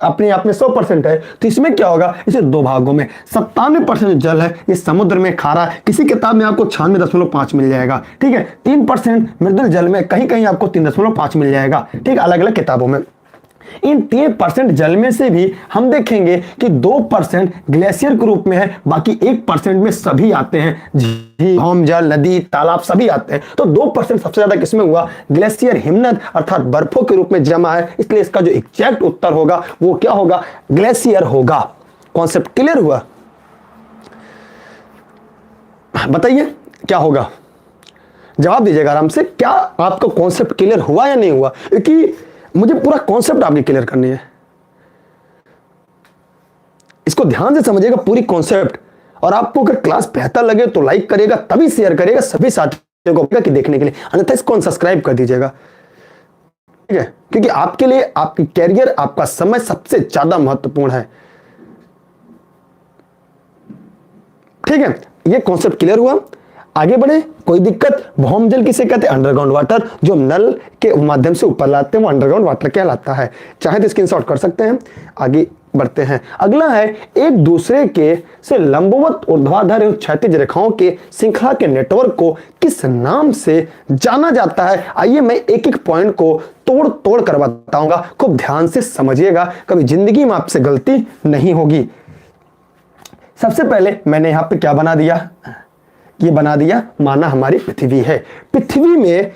अपने आप में 100% है तो इसमें क्या होगा? इसे 2 भागों में 97% जल है ये समुद्र में खारा, किसी किताब में आपको 96.5 मिल जाएगा। ठीक है, 3% मृदुल जल में, कहीं कहीं आपको 3.5 मिल जाएगा। ठीक, अलग अलग किताबों में। इन 3% जल में से भी हम देखेंगे कि 2% ग्लेशियर के रूप में है, बाकी 1% में सभी आते हैं, झील, जल, नदी, तालाब सभी आते हैं। तो 2% सबसे ज्यादा किसमें हुआ? ग्लेशियर, हिमनद अर्थात बर्फों के रूप में जमा है। इसलिए इसका जो एग्जैक्ट उत्तर होगा वो क्या होगा? ग्लेशियर होगा। कॉन्सेप्ट क्लियर हुआ? बताइए क्या होगा, जवाब दीजिएगा आराम से। क्या आपका कॉन्सेप्ट क्लियर हुआ या नहीं हुआ? क्योंकि मुझे पूरा कॉन्सेप्ट आपकी क्लियर करनी है, इसको ध्यान से समझिएगा पूरी कॉन्सेप्ट। और आपको अगर क्लास बेहतर लगे तो लाइक करिएगा, तभी शेयर करिएगा सभी साथियों को कि देखने के लिए, अन्यथा इसको सब्सक्राइब कर दीजिएगा। ठीक है, क्योंकि आपके लिए आपकी कैरियर, आपका समय सबसे ज्यादा महत्वपूर्ण है। ठीक है, ये कॉन्सेप्ट क्लियर हुआ? आगे बढ़े, कोई दिक्कत? भौम जल किसे कहते हैं? Underground water. जो नल के माध्यम से ऊपर लाते हैं वो अंडरग्राउंड वाटर कहलाता है। चाहे तो स्क्रीनशॉट कर सकते हैं। आगे बढ़ते हैं। अगला है एक दूसरे के से लंबवत, ऊर्ध्वाधर एवं क्षैतिज रेखाओं के श्रृंखला के नेटवर्क को किस नाम से जाना जाता है? आइए मैं एक एक पॉइंट को तोड़ तोड़ कर बताऊंगा, खूब ध्यान से समझिएगा, कभी जिंदगी में आपसे गलती नहीं होगी। सबसे पहले मैंने यहां पे क्या बना दिया? ये बना दिया, माना हमारी पृथ्वी है। पृथ्वी में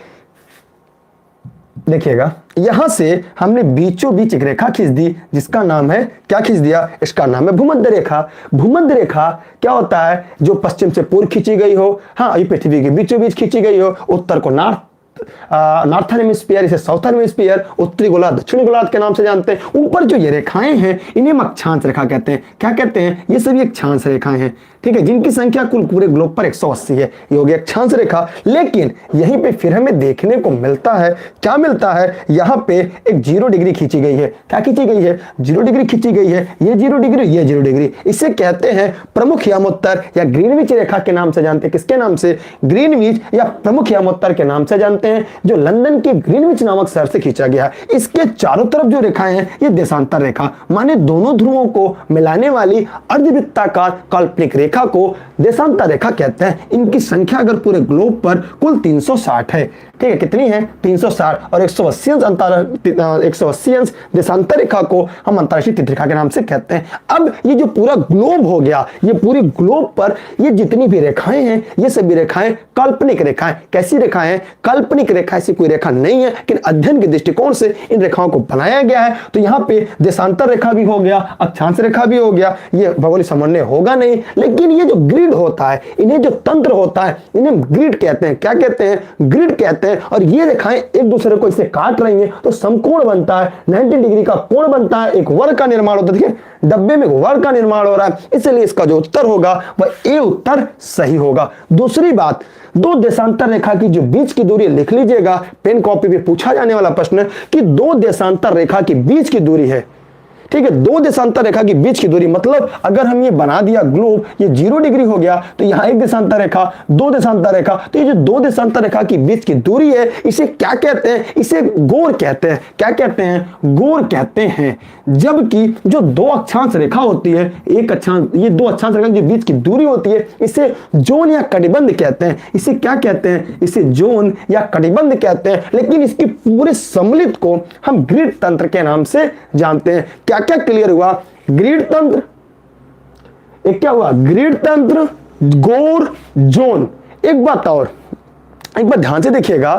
देखिएगा, यहां से हमने बीचों बीच एक रेखा खींच दी जिसका नाम है, क्या खींच दिया? इसका नाम है भूमध्य रेखा। भूमध्य रेखा क्या होता है? जो पश्चिम से पूर्व खींची गई हो, हाँ, ये पृथ्वी के बीचों बीच खींची गई हो। उत्तर को नॉर्थर्न हेमिस्फीयर, इसे साउथर्न हेमिस्फीयर, उत्तरी गोलार्ध, दक्षिणी गोलार्ध के नाम से जानते हैं। ऊपर जो ये रेखाएं हैं इन्हें हम अक्षांश रेखा कहते हैं। क्या कहते हैं? ये सभी अक्षांश रेखाएं हैं। ठीक है, जिनकी संख्या कुल पूरे ग्लोब पर 180 है। ये हो गई अक्षांश रेखा। लेकिन यहीं पे फिर हमें देखने को मिलता है, क्या मिलता है? यहाँ पे एक 0 डिग्री खींची गई है। क्या खींची गई है? 0 डिग्री खींची गई है। ये 0 डिग्री, ये 0 डिग्री। इसे कहते हैं प्रमुख यामोत्तर या ग्रीनविच रेखा के नाम से जानते हैं। किसके नाम से? ग्रीनविच या प्रमुख यामोत्तर के नाम से जानते हैं, जो लंदन के ग्रीनविच नामक शहर से खींचा गया। इसके चारों तरफ जो रेखाएं हैं ये देशांतर रेखा, माने दोनों ध्रुवों को मिलाने वाली अर्धवृत्ताकार काल्पनिक रेखा को देशांतर रेखा कहते हैं। इनकी संख्या अगर पूरे ग्लोब पर कुल 360 है। ठीक है, कितनी है? 360। और 180 अंश देशांतर रेखा को हम अंतरराष्ट्रीय तिथि रेखा के नाम से कहते हैं। अब ये जो पूरा ग्लोब हो गया, ये पूरे ग्लोब पर ये जितनी भी रेखाएं हैं ये सभी रेखाएं काल्पनिक रेखाएं। कैसी रेखाएं हैं? काल्पनिक रेखा। ऐसी कोई रेखा नहीं है, लेकिन अध्ययन के दृष्टिकोण से इन रेखाओं को बनाया गया है। तो यहाँ पे देशांतर रेखा भी हो गया, अक्षांश रेखा भी हो गया। ये भौगोलिक समन्वय होगा नहीं, लेकिन ये जो ग्रिड होता है, इन्हें जो तंत्र होता है, इन्हें ग्रिड कहते हैं। क्या कहते हैं? ग्रिड कहते हैं। रहते हैं और ये रेखाएं एक दूसरे को इससे काट रही हैं तो समकोण बनता है, 90 डिग्री का कोण बनता है, एक वर्ग का निर्माण होता है। देखिए डब्बे में वर्ग का निर्माण हो रहा है, इसलिए इसका जो उत्तर होगा वह ए उत्तर सही होगा। दूसरी बात, दो देशांतर रेखा की जो बीच की दूरी लिख लीजिएगा, पेन कॉपी पे पूछा जाने वाला प्रश्न है कि दो देशांतर रेखा की बीच की दूरी है, ठीक है, दो देशांतर रेखा की बीच की दूरी, मतलब अगर हम ये बना दिया ग्लोब, ये 0 डिग्री हो गया तो यहां एक देशांतर रेखा, दो देशांतर रेखा, तो ये जो दो देशांतर रेखा की बीच की दूरी है इसे क्या कहते हैं? इसे गोर कहते हैं। क्या कहते हैं? गोर कहते हैं। जबकि जो दो अक्षांश रेखा होती है, एक अक्षांश, ये दो अक्षांश रेखा के बीच की दूरी होती है, इसे जोन या कटिबंध कहते हैं। इसे क्या कहते हैं? इसे जोन या कटिबंध कहते हैं। लेकिन इसकी पूरे सम्मिलित को हम ग्रिड तंत्र के नाम से जानते हैं। क्या क्या क्लियर हुआ? ग्रिड तंत्र, एक क्या हुआ? ग्रिड तंत्र, गोर, जोन। एक बात और, एक बार ध्यान से देखिएगा।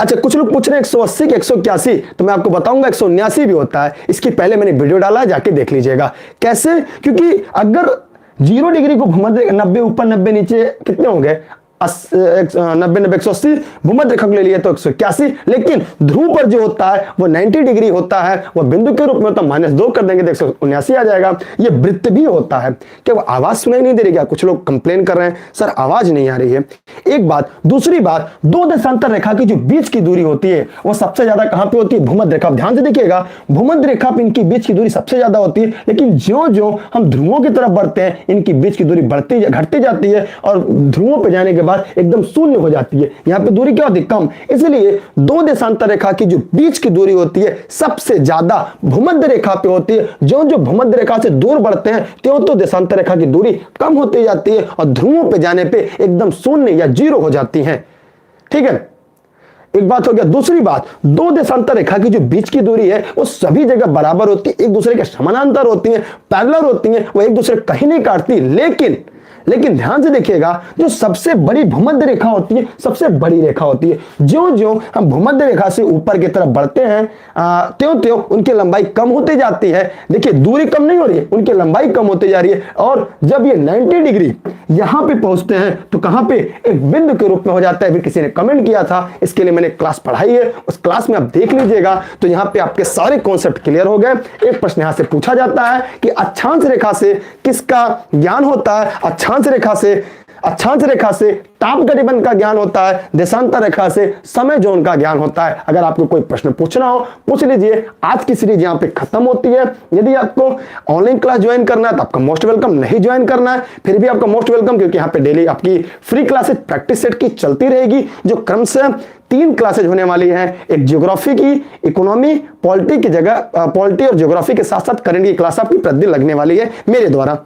अच्छा, कुछ लोग पूछ रहे हैं 180 के 181, तो मैं आपको बताऊंगा 179 भी होता है। इसकी पहले मैंने वीडियो डाला है, जाके देख लीजिएगा। कैसे? क्योंकि अगर 0 डिग्री को भूमध्य, 90 ऊपर 90 नीचे कितने होंगे? 90 90 180, भूमध्य रेखा को ले लिया तो 181, लेकिन ध्रुव पर जो होता है वो 90 डिग्री होता है, वो बिंदु के रूप में होता है, -2 कर देंगे तो 179 आ जाएगा। ये वृत्त भी होता है। क्या वो आवाज सुनाई नहीं दे रही? क्या कुछ लोग कंप्लेन कर रहे हैं सर आवाज नहीं आ रही है। एक बात। दूसरी बात, दो देशांतर रेखा की जो बीच की दूरी होती है वो सबसे ज्यादा कहां पे होती है? भूमध्य रेखा। ध्यान से देखिएगा, भूमध्य रेखा पे इनकी बीच की दूरी सबसे ज्यादा होती है, लेकिन ज्यो ज्यो हम ध्रुवों की तरफ बढ़ते हैं इनकी बीच की दूरी बढ़ती घटती जाती है और ध्रुवों पे जाने के बाद एकदम शून्य हो जाती है। यहां पे दूरी क्या होती है? कम। इसलिए दो देशांतर रेखा की जो बीच की दूरी होती है सबसे ज्यादा भूमध्य रेखा पे होती है। जो जो भूमध्य रेखा से दूर बढ़ते हैं त्यों तो देशांतर रेखा की दूरी कम होती जाती है और ध्रुवों पे जाने पे एकदम शून्य या 0 हो जाती है। ठीक है, एक बात हो गया। दूसरी बात, दो देशांतर रेखा की जो बीच की दूरी है वो सभी जगह बराबर होती है, एक दूसरे के समानांतर होती है, पैरेलल होती है, वो एक दूसरे कहीं नहीं काटती। लेकिन ध्यान से देखिएगा, जो सबसे बड़ी भूमध्य रेखा होती है, सबसे बड़ी रेखा होती है, ज्यों ज्यों हम भूमध्य रेखा से ऊपर की तरफ बढ़ते हैं त्यों त्यों उनकी लंबाई कम होती जाती है। देखिए दूरी कम नहीं हो रही है, उनकी लंबाई कम होती जा रही है। और जब ये 90 डिग्री यहां पे पहुंचते हैं तो कहां पे? एक बिंदु के रूप में हो जाता है। फिर किसी ने कमेंट किया था, इसके लिए मैंने क्लास पढ़ाई है, उस क्लास में आप देख लीजिएगा। तो यहां पे आपके सारे कॉन्सेप्ट क्लियर हो गए। एक प्रश्न यहां से पूछा जाता है कि अक्षांश रेखा से किसका ज्ञान होता है? अक्षांश रेखा से ताप गतिबंध का ज्ञान होता है, देशांतर रेखा से समय जोन का ज्ञान होता है। अगर आपको कोई प्रश्न पूछना हो पूछ लीजिए। आज की सीरीज यहां पे खत्म होती है। यदि आपको ऑनलाइन क्लास ज्वाइन करना है तो आपका मोस्ट वेलकम, नहीं ज्वाइन करना है फिर भी आपका मोस्ट वेलकम, क्योंकि यहाँ पे डेली आपकी फ्री क्लासेस प्रैक्टिस सेट की चलती रहेगी, जो क्रमशः 3 क्लासेज होने वाली हैं। एक ज्योग्राफी की, इकोनॉमी, पॉलिटी की जगह पॉलिटी और ज्योग्राफी के साथ साथ करंट की क्लास आपकी प्रतिदिन लगने वाली है मेरे द्वारा।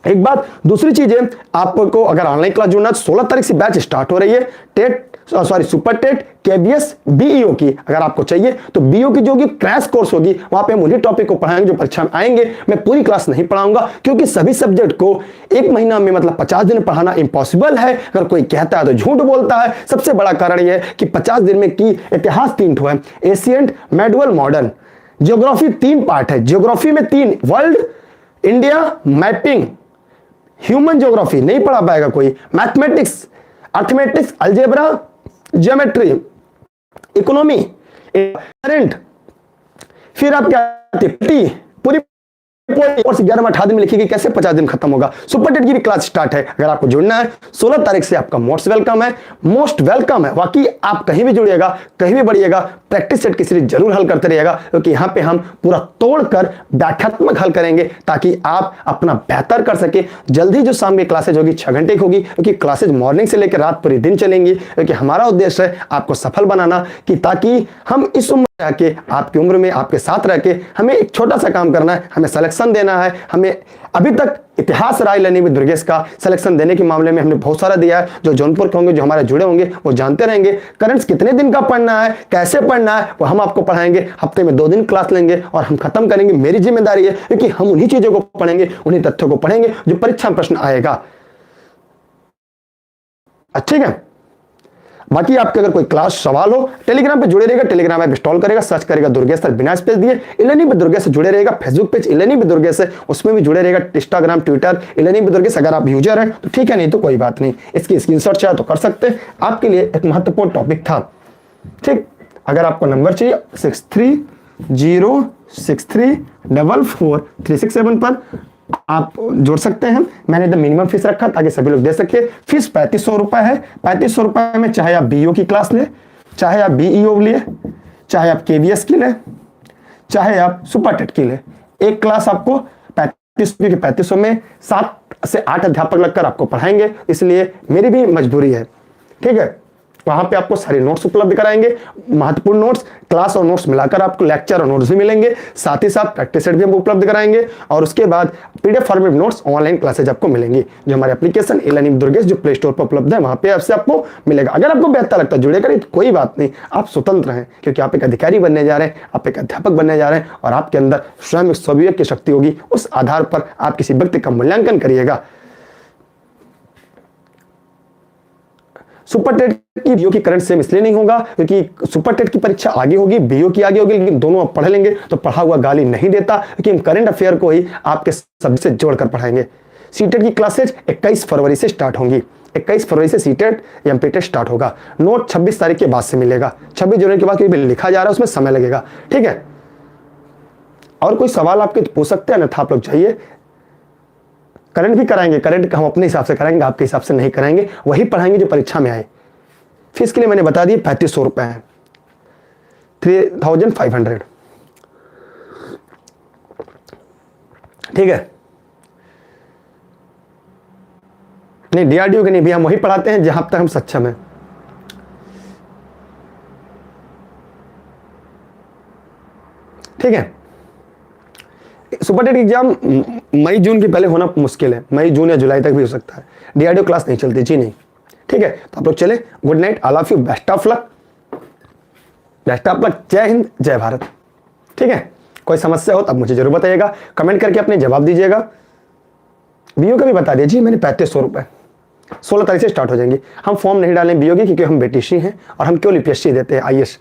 एक बात। दूसरी चीज है, आपको अगर ऑनलाइन क्लास जुड़ना है 16 तारीख से बैच स्टार्ट हो रही है सुपर टेट केबीएस बीईओ की। अगर आपको चाहिए तो बीईओ की जो क्रैश कोर्स होगी वहां पे हम उन्हीं टॉपिक को पढ़ाएंगे जो परीक्षा में आएंगे। मैं पूरी क्लास नहीं पढ़ाऊंगा क्योंकि सभी सब्जेक्ट को एक महीना में मतलब 50 दिन पढ़ाना इम्पॉसिबल है। अगर कोई कहता है तो झूठ बोलता है। सबसे बड़ा कारण यह है कि 50 दिन में की इतिहास 3 ठो है, ancient, medieval, modern. Geography 3 part है। ज्योग्राफी में 3, world, India, mapping, human geography नहीं पढ़ा पाएगा कोई, mathematics, arithmetics, algebra, geometry, economy, current, फिर आप क्या पूरी और 11 में 18 दिन में लिखिए कैसे 50 दिन खत्म होगा। सुपर टेट की भी क्लास स्टार्ट है। अगर आपको जुड़ना है 16 तारीख से आपका मोस्ट वेलकम है। बाकी आप कहीं भी जुड़िएगा, कहीं भी बढ़िएगा, प्रैक्टिस सेट की सीरीज जरूर हल करते रहिएगा, क्योंकि यहाँ पे हम पूरा तोड़कर व्याख्यात्मक हल करेंगे ताकि आप अपना बेहतर कर सके। जल्दी जो शाम की क्लासेज होगी 6 घंटे की होगी, क्योंकि क्लासेज मॉर्निंग से लेकर रात पूरे दिन चलेंगी, क्योंकि हमारा उद्देश्य है आपको सफल बनाना, कि ताकि हम इस उम्र के आपकी उम्र में आपके साथ रह के हमें एक छोटा सा काम करना है, हमें सिलेक्शन देना है। हमें अभी तक इतिहास राय लेनी में दुर्गेश का सिलेक्शन देने के मामले में हमने बहुत सारा दिया है। जो जौनपुर के होंगे, जो हमारे जुड़े होंगे, वो जानते रहेंगे। करंट्स कितने दिन का पढ़ना है, कैसे पढ़ना है, वो हम आपको पढ़ाएंगे। हफ्ते में 2 दिन क्लास लेंगे और हम खत्म करेंगे। मेरी जिम्मेदारी है, क्योंकि हम उन्हीं चीजों को पढ़ेंगे, उन्हीं तथ्यों को पढ़ेंगे जो परीक्षा में प्रश्न आएगा। ठीक है। बाकी आपके अगर कोई क्लास सवाल हो, टेलीग्राम पे जुड़े रहेगा, टेलीग्राम ऐप इंस्टॉल करेगा, सर्च करेगा दुर्गेश सर, बिना स्पेस दिए इलेनी विद दुर्गेश से जुड़े रहेगा। फेसबुक पेज इलेनी विद दुर्गेश है, उसमें भी जुड़े रहेगा। इंस्टाग्राम, ट्विटर इलेनी विद दुर्गेश। अगर आप यूजर हैं तो ठीक है, नहीं तो कोई बात नहीं, इसकी स्क्रीनशॉट चाहे तो कर सकते हैं। आपके लिए एक महत्वपूर्ण टॉपिक था ठीक, अगर आपको नंबर चाहिए 6306344367 पर आप जोड़ सकते हैं। मैंने द मिनिमम फीस रखा ताकि सभी लोग दे सके। फीस 3500 रुपए है। 3500 रुपए में चाहे आप बीओ की क्लास ले, चाहे आप बीईओ लिए, चाहे आप केवीएस की ले, चाहे आप सुपर टेट की ले, एक क्लास आपको 3500 में 7 से 8 अध्यापक लगकर आपको पढ़ाएंगे। इसलिए मेरी भी मजबूरी है, ठीक है। वहां पे आपको सारे नोट्स उपलब्ध कराएंगे, महत्वपूर्ण नोट्स, क्लास और नोट्स मिलाकर आपको लेक्चर और नोट्स भी मिलेंगे। साथ ही साथ प्रैक्टिस सेट भी हम उपलब्ध कराएंगे और उसके बाद PDF format notes, online classes आपको मिलेंगी जो हमारे एप्लीकेशन ई-लर्निंग दुर्गेश जो प्ले स्टोर पर उपलब्ध है वहां पे आपसे आपको मिलेगा। अगर आपको बेहतर लगता है जुड़ेगा, तो कोई बात नहीं, आप स्वतंत्र हैं क्योंकि आप एक अधिकारी बनने जा रहे हैं, आप एक अध्यापक बनने जा रहे हैं और आपके अंदर स्वयं स्वविवेक की शक्ति होगी। उस आधार पर आप किसी व्यक्ति का मूल्यांकन करिएगा। सुपर टेट की बीओ की करंट सेम इसलिए नहीं होगा क्योंकि सुपर टेट की परीक्षा आगे होगी, बीओ की आगे होगी, लेकिन दोनों आप पढ़ लेंगे तो पढ़ा हुआ गाली नहीं देता क्योंकि हम करंट अफेयर को ही आपके सब्जेक्ट से जोड़कर पढ़ाएंगे। सीटेट की क्लासेज 21 फरवरी से स्टार्ट होंगी। 21 फरवरी से सीटेट या एमपीटेट स्टार्ट होगा। नोट 26 तारीख के बाद से मिलेगा। 26 जनवरी के बाद क्योंकि लिखा जा रहा है उसमें समय लगेगा, ठीक है। और कोई सवाल आपके पूछ सकते हैं, अन्यथा आप लोग चाहिए। करंट भी कराएंगे, करंट हम अपने हिसाब से कराएंगे, आपके हिसाब से नहीं कराएंगे, वही पढ़ाएंगे जो परीक्षा में आए। फीस के लिए मैंने बता दी 3500 रुपए है, 3500, ठीक है। नहीं, डीआरडीओ के नहीं भी, हम वही पढ़ाते हैं जहां तक हम सक्षम हैं, ठीक है। सुपर टेट एग्जाम मई जून के पहले होना मुश्किल है, मई जून या जुलाई तक भी हो सकता है। डीआरडीओ क्लास नहीं चलती जी, नहीं, ठीक है। तो आप लोग चले, good night, all of you, best of luck, best of luck, जय हिंद, जय भारत, ठीक है। कोई समस्या हो तब मुझे जरूर बताइएगा, कमेंट करके अपने जवाब दीजिएगा। बीओ का भी बता दीजिए, मैंने 3500 रुपए 16 तारीख से स्टार्ट हो जाएंगी। हम फॉर्म नहीं डालें बीओ की क्योंकि हम बेटिशी हैं और हम केवल यूपीएससी देते हैं, आईएएस,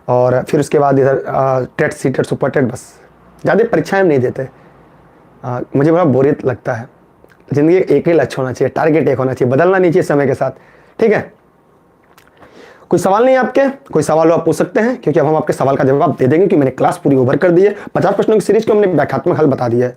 और फिर उसके बाद इधर टेट, सीटेट, सुपर टेट, बस ज़्यादा परीक्षाएं नहीं देते। मुझे बड़ा बोरियत लगता है। जिंदगी एक ही लक्ष्य होना चाहिए, टारगेट एक होना चाहिए, बदलना नहीं चाहिए समय के साथ, ठीक है। कोई सवाल नहीं आपके, कोई सवाल हो आप पूछ सकते हैं क्योंकि अब हम आपके सवाल का जवाब दे देंगे कि मैंने क्लास पूरी ओवर कर दी है। 50 प्रश्नों की सीरीज को हमने व्याख्यात्मक हल बता दिया है।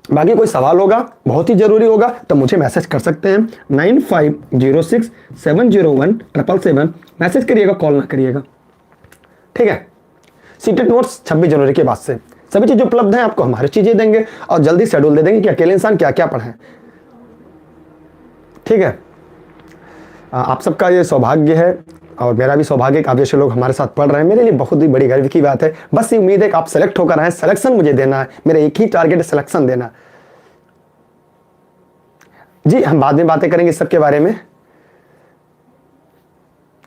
बाकी कोई सवाल होगा, बहुत ही जरूरी होगा, तो मुझे मैसेज कर सकते हैं 9506701777। मैसेज करिएगा, कॉल ना करिएगा, ठीक है। सीटेट नोट्स 26 जनवरी के बाद से सभी चीजें उपलब्ध हैं, आपको हमारी चीजें देंगे और जल्दी शेड्यूल दे देंगे कि अकेले इंसान क्या क्या पढ़े, ठीक है। आप सबका ये सौभाग्य है और मेरा भी सौभाग्य कि आप जैसे लोग हमारे साथ पढ़ रहे हैं, मेरे लिए बहुत ही बड़ी गर्व की बात है। बस ये उम्मीद है कि आप सेलेक्ट होकर आए, सिलेक्शन मुझे देना है, मेरा एक ही टारगेट है, सिलेक्शन देना। जी, हम बाद में बातें करेंगे इस सब के बारे में।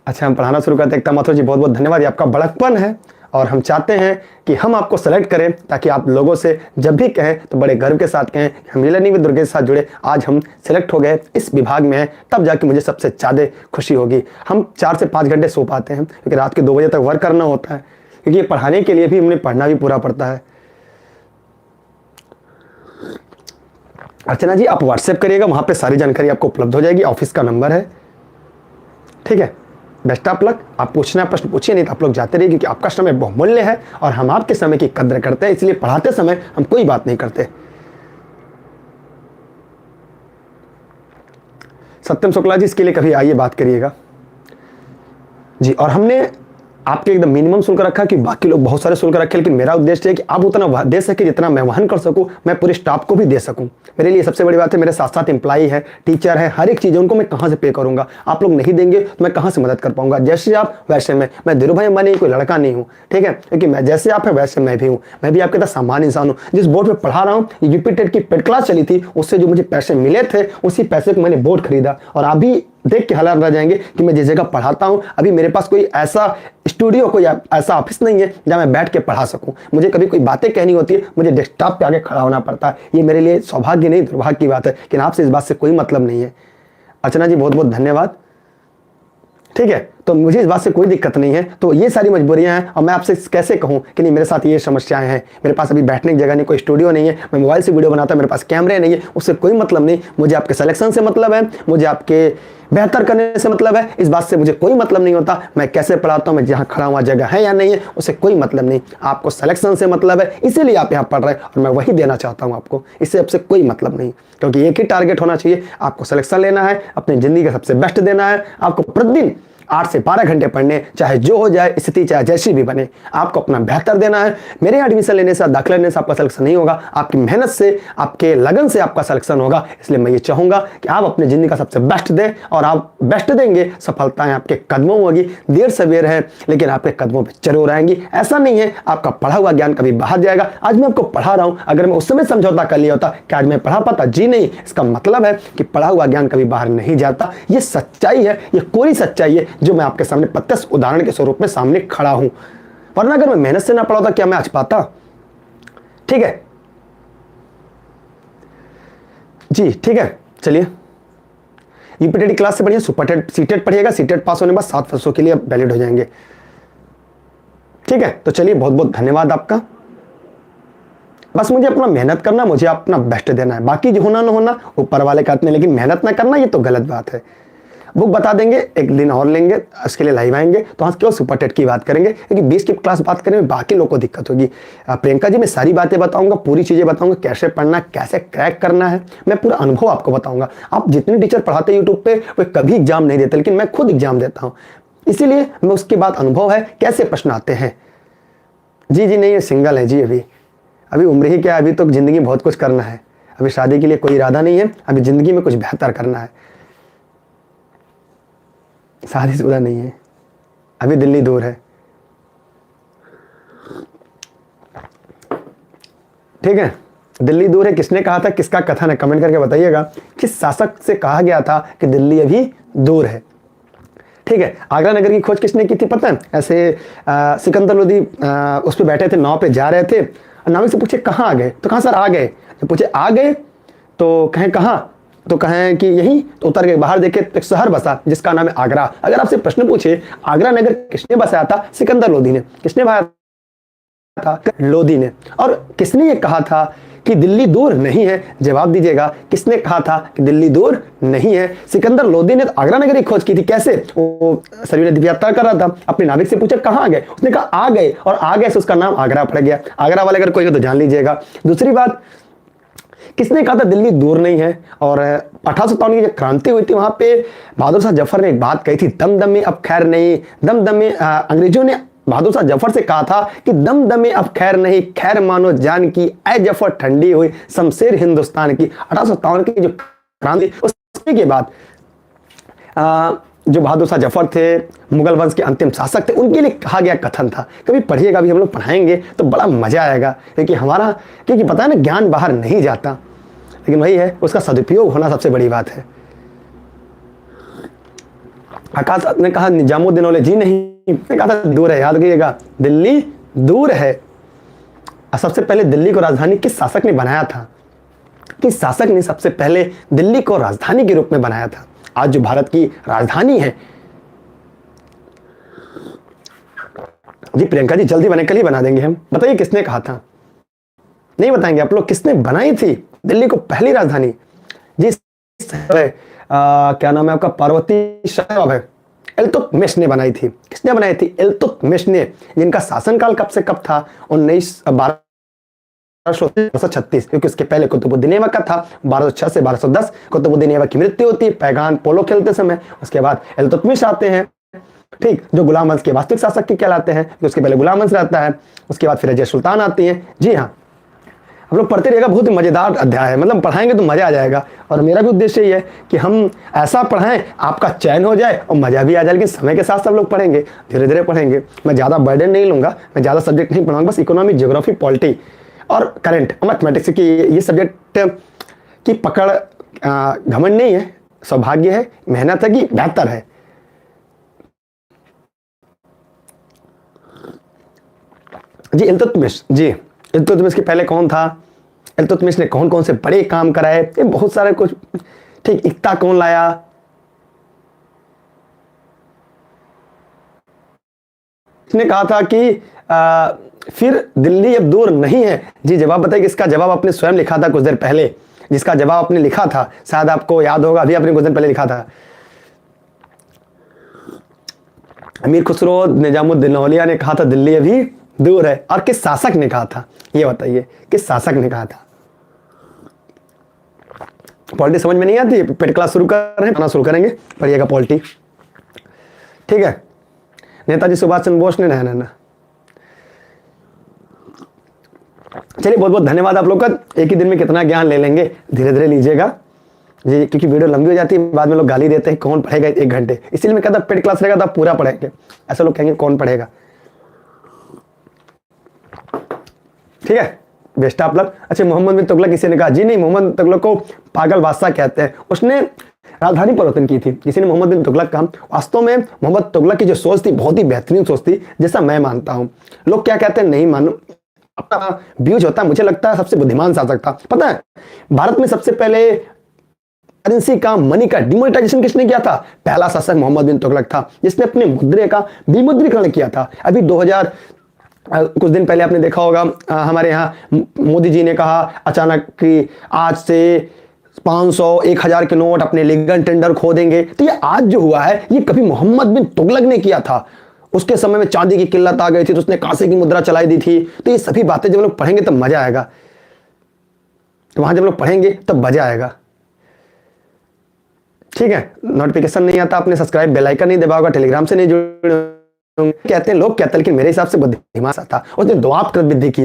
अच्छा, हम पढ़ाना शुरू करते हैं। एकता माथुर जी, बहुत बहुत धन्यवाद, ये आपका बड़कपन है और हम चाहते हैं कि हम आपको सेलेक्ट करें ताकि आप लोगों से जब भी कहें तो बड़े गर्व के साथ कहें हम ई-लर्निंग विद दुर्गेश के साथ जुड़े, आज हम सेलेक्ट हो गए, इस विभाग में हैं, तब जाके मुझे सबसे ज़्यादा खुशी होगी। हम 4 से 5 घंटे सो पाते हैं क्योंकि रात के 2 बजे तक वर्क करना होता है, क्योंकि पढ़ाने के लिए भी हमें पढ़ना भी पूरा पड़ता है। अर्चना जी, आप व्हाट्सएप करिएगा, वहाँ पे सारी जानकारी आपको उपलब्ध हो जाएगी, ऑफिस का नंबर है, ठीक है। Best of luck. आप पूछना प्रश्न पूछिए, नहीं तो आप लोग जाते रहिए क्योंकि आपका समय बहुमूल्य है और हम आपके समय की कद्र करते हैं, इसलिए पढ़ाते समय हम कोई बात नहीं करते। सत्यम शुक्ला जी, इसके लिए कभी आइए, बात करिएगा जी। और हमने आपके एकदम मिनिमम शुल्क रखा कि बाकी लोग बहुत सारे शुल्क रखे, लेकिन मेरा उद्देश्य है कि आप उतना दे सके जितना मैं वहन कर सकूं, मैं पूरे स्टाफ को भी दे सकूं। मेरे लिए सबसे बड़ी बात है, मेरे साथ साथ एम्प्लॉई है, टीचर है, हर एक चीज़ उनको मैं कहां से पे करूंगा। आप लोग नहीं देंगे तो मैं कहां से मदद कर पाऊंगा। जैसे आप वैसे मैं धीरू भाई अंबानी कोई लड़का नहीं हूँ, ठीक है, क्योंकि मैं जैसे आप है वैसे मैं भी हूँ, मैं भी आपके तरह सामान्य इंसान हूँ। जिस बोर्ड में पढ़ा रहा हूँ, यूपी टेट की पेड क्लास चली थी, उससे जो मुझे पैसे मिले थे उसी पैसे को मैंने बोर्ड खरीदा और अभी देख के हालात रह जाएंगे कि मैं जिस जगह पढ़ाता हूं अभी मेरे पास कोई ऐसा स्टूडियो, कोई ऐसा ऑफिस नहीं है जहां मैं बैठ के पढ़ा सकूं। मुझे कभी कोई बातें कहनी होती है, मुझे डेस्कटॉप पे आगे खड़ा होना पड़ता है। ये मेरे लिए सौभाग्य नहीं दुर्भाग्य की बात है, लेकिन आपसे इस बात से कोई मतलब नहीं है। अर्चना जी, बहुत बहुत धन्यवाद, ठीक है। तो तो मुझे इस बात से कोई दिक्कत नहीं है। तो ये सारी मजबूरियां हैं और मैं आपसे कैसे कहूँ कि नहीं मेरे साथ ये समस्याएं हैं, मेरे पास अभी बैठने की जगह नहीं, कोई स्टूडियो नहीं है, मैं मोबाइल से वीडियो बनाता, मेरे पास कैमरे नहीं है, उससे कोई मतलब नहीं। मुझे आपके सिलेक्शन से मतलब है, मुझे आपके बेहतर करने से मतलब है। इस बात से मुझे कोई मतलब नहीं होता मैं कैसे पढ़ाता हूँ, मैं जहाँ खड़ा हुआ जगह है या नहीं है, उससे कोई मतलब नहीं। आपको सिलेक्शन से मतलब है, इसीलिए आप यहाँ पढ़ रहे हैं और मैं वही देना चाहता हूँ आपको। इससे आपसे कोई मतलब नहीं, क्योंकि एक ही टारगेट होना चाहिए, आपको सिलेक्शन लेना है, अपनी ज़िंदगी का सबसे बेस्ट देना है। आपको प्रतिदिन 8 से 12 घंटे पढ़ने, चाहे जो हो जाए स्थिति, चाहे जैसी भी बने, आपको अपना बेहतर देना है। मेरे यहाँ एडमिशन लेने से, दाखिला लेने से आपका सिलेक्शन नहीं होगा, आपकी मेहनत से, आपके लगन से आपका सिलेक्शन होगा। इसलिए मैं ये चाहूँगा कि आप अपनी ज़िंदगी का सबसे बेस्ट दें, और आप बेस्ट देंगे, सफलताएं आपके कदमों में होगी। देर सवेर है लेकिन आपके कदमों पर जरूर आएंगी। ऐसा नहीं है आपका पढ़ा हुआ ज्ञान कभी बाहर जाएगा। आज मैं आपको पढ़ा रहा हूँ, अगर मैं उस समय समझौता कर लिया होता कि आज मैं पढ़ा पाता, जी नहीं। इसका मतलब है कि पढ़ा हुआ ज्ञान कभी बाहर नहीं जाता। ये सच्चाई है, ये कोरी सच्चाई है जो मैं आपके सामने प्रत्यक्ष उदाहरण के स्वरूप में सामने खड़ा हूं। वरना अगर मैं मेहनत से ना पढ़ा होता क्या मैं आज पाता? ठीक है जी, ठीक है। चलिए, यूपीटेट क्लास से बढ़िया सुपरटेट सीटेट पढ़िएगा। सीटेट पास होने के बाद 7 वर्षों के लिए वैलिड हो जाएंगे। ठीक है, तो चलिए, बहुत बहुत धन्यवाद आपका। बस मुझे अपना मेहनत करना, मुझे अपना बेस्ट देना है। बाकी जो होना ना होना ऊपर वाले के हाथ में, लेकिन मेहनत ना करना ये तो गलत बात है। बुक बता देंगे, एक दिन और लेंगे, उसके लिए लाइव आएंगे तो आज केवल सुपर टेट की बात करेंगे, क्योंकि बेस की क्लास बात करें बाकी लोगों को दिक्कत होगी। प्रियंका जी मैं सारी बातें बताऊंगा, पूरी चीज़ें बताऊंगा, कैसे पढ़ना, कैसे क्रैक करना है, मैं पूरा अनुभव आपको बताऊंगा। आप जितने टीचर पढ़ाते हैं यूट्यूब पे वे कभी एग्जाम नहीं देते, लेकिन मैं खुद एग्जाम देता हूँ, इसीलिए मैं उसके बाद अनुभव है कैसे प्रश्न आते हैं। जी जी नहीं, ये सिंगल है जी। अभी उम्र ही क्या है, अभी तो जिंदगी में बहुत कुछ करना है। अभी शादी के लिए कोई इरादा नहीं है, अभी जिंदगी में कुछ बेहतर करना है। शादीशुदा नहीं है, अभी दिल्ली दूर है। ठीक है, दिल्ली दूर है। किसने कहा था, किसका कथन है, कमेंट करके बताइएगा। किस शासक से कहा गया था कि दिल्ली अभी दूर है? ठीक है, आगरा नगर की खोज किसने की थी पता है? ऐसे सिकंदर लोदी उस पर बैठे थे, नाव पे जा रहे थे, नाविक से पूछे कहाँ आ गए, तो कहाँ सर आ गए। जब पूछे आ गए तो कहें कहाँ, तो कहें कि यही, तो उतर के बाहर देखे तो एक शहर बसा जिसका नाम है आगरा। अगर आपसे प्रश्न पूछे आगरा नगर किसने बसाया था, सिकंदर लोदी ने। किसने बसाया था? लोदी ने। और किसने ये कहा था कि दिल्ली दूर नहीं है? जवाब दीजिएगा, किसने कहा था कि दिल्ली दूर नहीं है? सिकंदर लोदी ने आगरा नगर की खोज की थी। कैसे? वो सरयू नदी यात्रा कर रहा था, अपने नाविक से पूछा कहाँ आ गए, उसने कहा आ गए, और आ गए से उसका नाम आगरा पड़ गया। आगरा वाले अगर कोई हो तो जान लीजिएगा। दूसरी बात, किसने कहा था दिल्ली दूर नहीं है? और 1857 की जो क्रांति हुई थी वहां पे बहादुर शाह जफर ने एक बात कही थी, दमदमे अब खैर नहीं। दमदमे अंग्रेजों ने बहादुर शाह जफर से कहा था कि दमदमे अब खैर नहीं, खैर मानो जान की, ऐ जफर ठंडी हुई शमशेर हिंदुस्तान की। 1857 की जो क्रांति, उसके के बाद जो बहादुर शाह जफर थे, मुगल वंश के अंतिम शासक थे, उनके लिए कहा गया कथन था। कभी पढ़िएगा, अभी हम लोग पढ़ाएंगे तो बड़ा मजा आएगा, क्योंकि पता है ना, ज्ञान बाहर नहीं जाता, लेकिन वही है, उसका सदुपयोग होना सबसे बड़ी बात है। आकाश ने कहा निजामुद्दीन औले जी नहीं, कहा था दूर है। याद रखिएगा, दिल्ली दूर है। सबसे पहले दिल्ली को राजधानी किस शासक ने बनाया था? किस शासक ने सबसे पहले दिल्ली को राजधानी के रूप में बनाया था? आज जो भारत की राजधानी है जी, प्रियंका जी जल्दी बने, कल ही बना देंगे हम। बताइए किसने कहा था? नहीं बताएंगे आप लोग, किसने बनाई थी दिल्ली को पहली राजधानी? जी क्या नाम है आपका? पार्वती शाह है, इल्तुतमिश ने बनाई थी। किसने बनाई थी? इल्तुतमिश ने, जिनका शासनकाल कब से कब था? 1236, क्योंकि उसके पहले कुतुबुद्दीन ऐबक का था। 1206 से 1210 कुतुबुद्दीन ऐबक की मृत्यु होती है पैगान पोलो खेलते समय। उसके बाद इल्तुतमिश आते हैं, ठीक, जो गुलाम वंश के वास्तविक शासक के कहलाते हैं, उसके पहले गुलाम वंश रहता है। उसके बाद फिर अजय सुल्तान आती हैं। जी हाँ, हम लोग पढ़ते रहेगा, बहुत ही मजेदार अध्याय है, मतलब पढ़ाएंगे तो मजा आ जाएगा। और मेरा भी उद्देश्य ये है कि हम ऐसा पढ़ाएं आपका चयन हो जाए और मजा भी आ जाए। लेकिन समय के साथ सब लोग पढ़ेंगे, धीरे धीरे पढ़ेंगे। मैं ज़्यादा बर्डन नहीं लूँगा, मैं ज़्यादा सब्जेक्ट नहीं पढ़ाऊँगा, बस इकोनॉमी, ज्योग्राफी, पॉलिटी और करंट मैथमेटिक्स की ये सब्जेक्ट की पकड़ घमंड नहीं है, सौभाग्य है, मेहनत है कि बेहतर है। जी इल्तुतमिश, जी इल्तुतमिश के पहले कौन था? इल्तुतमिश ने कौन कौन से बड़े काम कराए? ये बहुत सारे कुछ, ठीक। इक्ता कौन लाया? उसने कहा था कि फिर दिल्ली अब दूर नहीं है। जी जवाब बताइए, इसका जवाब आपने स्वयं लिखा था कुछ देर पहले, जिसका जवाब आपने लिखा था, शायद आपको याद होगा, अभी आपने कुछ दिन पहले लिखा था। अमीर खुसरो निजामुद्दीन औलिया ने कहा था दिल्ली अभी दूर है, और किस शासक ने कहा था, ये बताइए किस शासक ने कहा था। पॉलिटी समझ में नहीं आती, पेड क्लास शुरू कर रहे हैं, पढ़ना शुरू करेंगे, पढ़िएगा पॉलिटी, ठीक है। नेताजी सुभाष चंद्र बोस ने ना चलिए, बहुत बहुत धन्यवाद आप लोग का। एक ही दिन में कितना ज्ञान ले लेंगे, धीरे धीरे लीजिएगा जी, क्योंकि वीडियो लंबी हो जाती है, बाद में लोग गाली देते हैं कौन पढ़ेगा 1 घंटे, इसलिए मैं कहता पेड क्लास रहेगा तो आप पूरा पढ़ेंगे, ऐसा लोग कहेंगे कौन पढ़ेगा, ठीक है। Best of luck. अच्छा, मोहम्मद बिन तुगलक किसी ने कहा, जी नहीं, मोहम्मद तुगलक को पागल बादशाह कहते हैं, उसने राजधानी परिवर्तन की थी, किसी ने मोहम्मद बिन तुगलक का। वास्तव में मोहम्मद तुगलक की जो सोच थी बहुत ही बेहतरीन सोच थी, जैसा मैं मानता हूं। लोग क्या कहते हैं नहीं मानो, अपना व्यूज होता है, मुझे लगता है सबसे बुद्धिमान शासक था। पता है भारत में सबसे पहले करेंसी का, मनी का डिमोनेटाइजेशन किसने किया था? पहला शासक मोहम्मद बिन तुगलक था, जिसने अपने मुद्रे का विमुद्रीकरण किया था। अभी 2000 कुछ दिन पहले आपने देखा होगा, हमारे यहाँ मोदी जी ने कहा अचानक कि आज से 500 1000 के नोट अपने लीगल टेंडर खो देंगे। तो ये आज जो हुआ है, ये कभी मोहम्मद बिन तुगलक ने किया था। उसके समय में चांदी की किल्लत आ गई थी तो उसने कांसे की मुद्रा चलाई दी थी। तो ये सभी बातें जब लोग पढ़ेंगे तब मजा आएगा, तो वहां जब लोग पढ़ेंगे तब मजा आएगा, ठीक है। नोटिफिकेशन नहीं आता, आपने सब्सक्राइब बेल आइकन नहीं दबा होगा, टेलीग्राम से नहीं जुड़े, कहते हैं लोग कहते हैं, लेकिन मेरे हिसाब से बुद्धिमान था। उसने द्वाप कर वृद्धि की,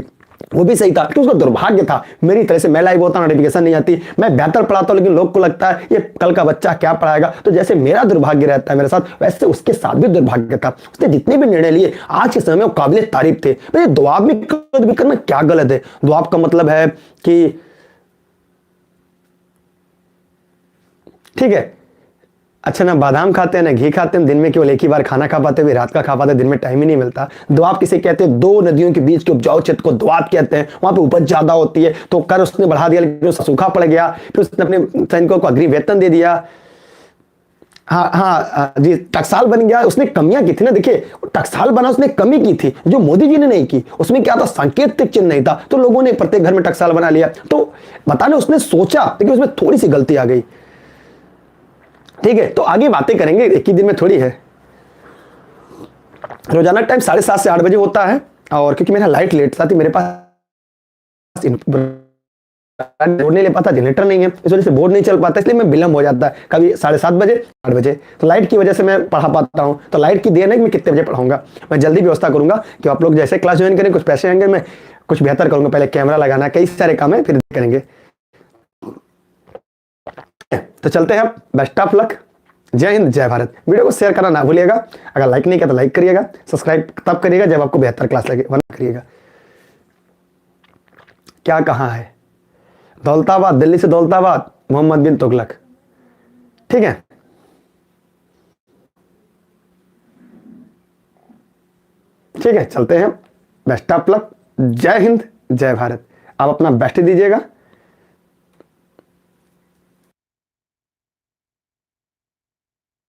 वो भी सही था, क्योंकि उसका दुर्भाग्य था। मेरी तरह से मैं लाइव होता, नोटिफिकेशन नहीं आती, मैं बेहतर पढ़ाता हूं, लेकिन लोग को लगता है ये कल का बच्चा क्या पढ़ाएगा। तो जैसे मेरा दुर्भाग्य रहता है मेरे साथ, वैसे उसके साथ भी दुर्भाग्य था। उसने जितने भी निर्णय लिए आज के समय में वो काबिल तारीफ थे। भाई द्वाप में करना क्या गलत है? द्वाप का मतलब है कि, ठीक है, अच्छा ना बादाम खाते हैं ना घी खाते हैं, दिन में केवल एक ही बार खाना खा पाते हुए रात का खा पाते, दिन में टाइम ही नहीं मिलता। द्वाप किसे कहते हैं? दो नदियों के बीच के उपजाऊ क्षेत्र को द्वाप कहते हैं। वहां पे उपज ज्यादा होती है, तो कर उसने बढ़ा दिया, लेकिन सूखा पड़ गया, फिर उसने अपने सैनिकों को अग्रिम वेतन दे दिया। हाँ जी, टकसाल बन गया। उसने कमियां की थी ना, देखिए टकसाल बना, उसने कमी की थी जो मोदी जी ने नहीं की। उसमें क्या था? सांकेतिक चिन्ह नहीं था, तो लोगों ने प्रत्येक घर में टकसाल बना लिया। तो बताने उसने सोचा, लेकिन उसमें थोड़ी सी गलती आ गई, ठीक है। तो आगे बातें करेंगे, एक ही दिन में थोड़ी है। रोजाना टाइम 7:30 से 8 बजे होता है, और क्योंकि मेरा लाइट लेट था, मेरे पास बोर्ड नहीं ले पाता, जनरेटर नहीं है, इस वजह से बोर्ड नहीं चल पाता, इसलिए मैं विलंब हो जाता है, कभी 7:30 बजे 8 बजे। तो लाइट की वजह से मैं पढ़ा पाता हूँ। तो लाइट की देन है कि मैं कितने बजे पढ़ाऊंगा। मैं जल्दी व्यवस्था करूंगा कि आप लोग जैसे क्लास ज्वाइन करें, कुछ पैसे आएंगे, मैं कुछ बेहतर करूंगा। पहले कैमरा लगाना, कई सारे काम है, फिर करेंगे। तो चलते हैं, बेस्ट ऑफ लक, जय हिंद जय भारत। वीडियो को शेयर करना ना भूलिएगा, अगर लाइक नहीं किया तो लाइक करिएगा, सब्सक्राइब तब करिएगा जब आपको बेहतर क्लास लगे, वरना करिएगा। क्या कहाँ है? दौलताबाद, दिल्ली से दौलताबाद, मोहम्मद बिन तुगलक, ठीक है। ठीक है, चलते हैं, बेस्ट ऑफ लक, जय हिंद जय भारत। आप अपना बेस्ट दीजिएगा।